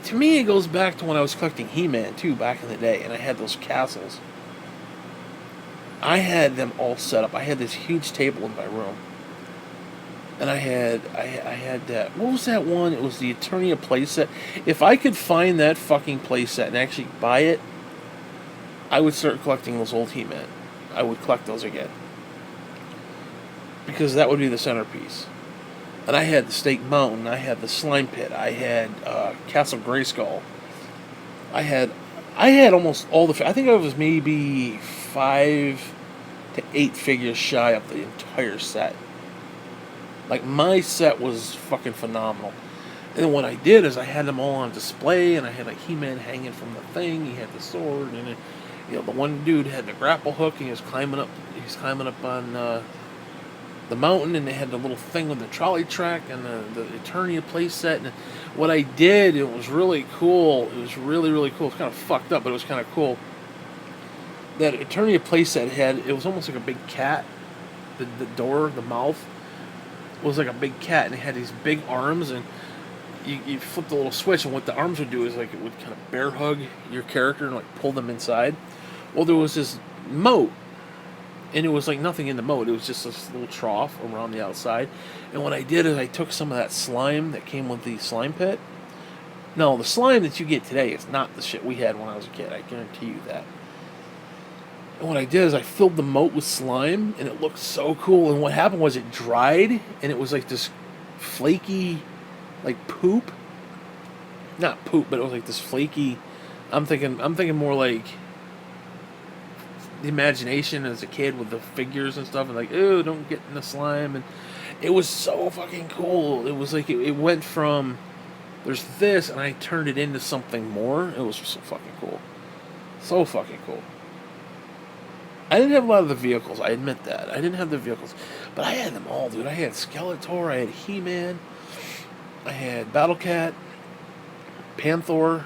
to me it goes back to when I was collecting He-Man too back in the day, and I had those castles. I had them all set up. I had this huge table in my room, and I had that. What was that one? It was the Eternia playset. If I could find that fucking playset and actually buy it, I would start collecting those old He-Man. I would collect those again. Because that would be the centerpiece. And I had the Snake Mountain, I had the Slime Pit, I had Castle Grayskull. I had almost all I think I was maybe 5 to 8 figures shy of the entire set. Like, my set was fucking phenomenal. And then what I did is I had them all on display, and I had like He-Man hanging from the thing, he had the sword, and the one dude had the grapple hook, and he was climbing up on the mountain, and they had the little thing with the trolley track and the Eternia playset. And what I did, it was really cool. It was really, really cool. It's kind of fucked up, but it was kind of cool. That Eternia playset it was almost like a big cat. The door, the mouth, was like a big cat, and it had these big arms, and you flip the little switch, and what the arms would do is like it would kind of bear hug your character and like pull them inside. Well, there was this moat, and it was like nothing in the moat. It was just this little trough around the outside. And what I did is I took some of that slime that came with the slime pit. No, the slime that you get today is not the shit we had when I was a kid. I guarantee you that. And what I did is I filled the moat with slime, and it looked so cool. And what happened was it dried, and it was like this flaky, like poop. Not poop, but it was like this flaky. I'm thinking more like the imagination as a kid with the figures and stuff, and like, ooh, don't get in the slime. And it was so fucking cool. It was like it went from there's this, and I turned it into something more. It was so fucking cool. So fucking cool. I didn't have a lot of the vehicles, I admit that. I didn't have the vehicles, but I had them all, dude. I had Skeletor, I had He-Man, I had Battle Cat, Panther,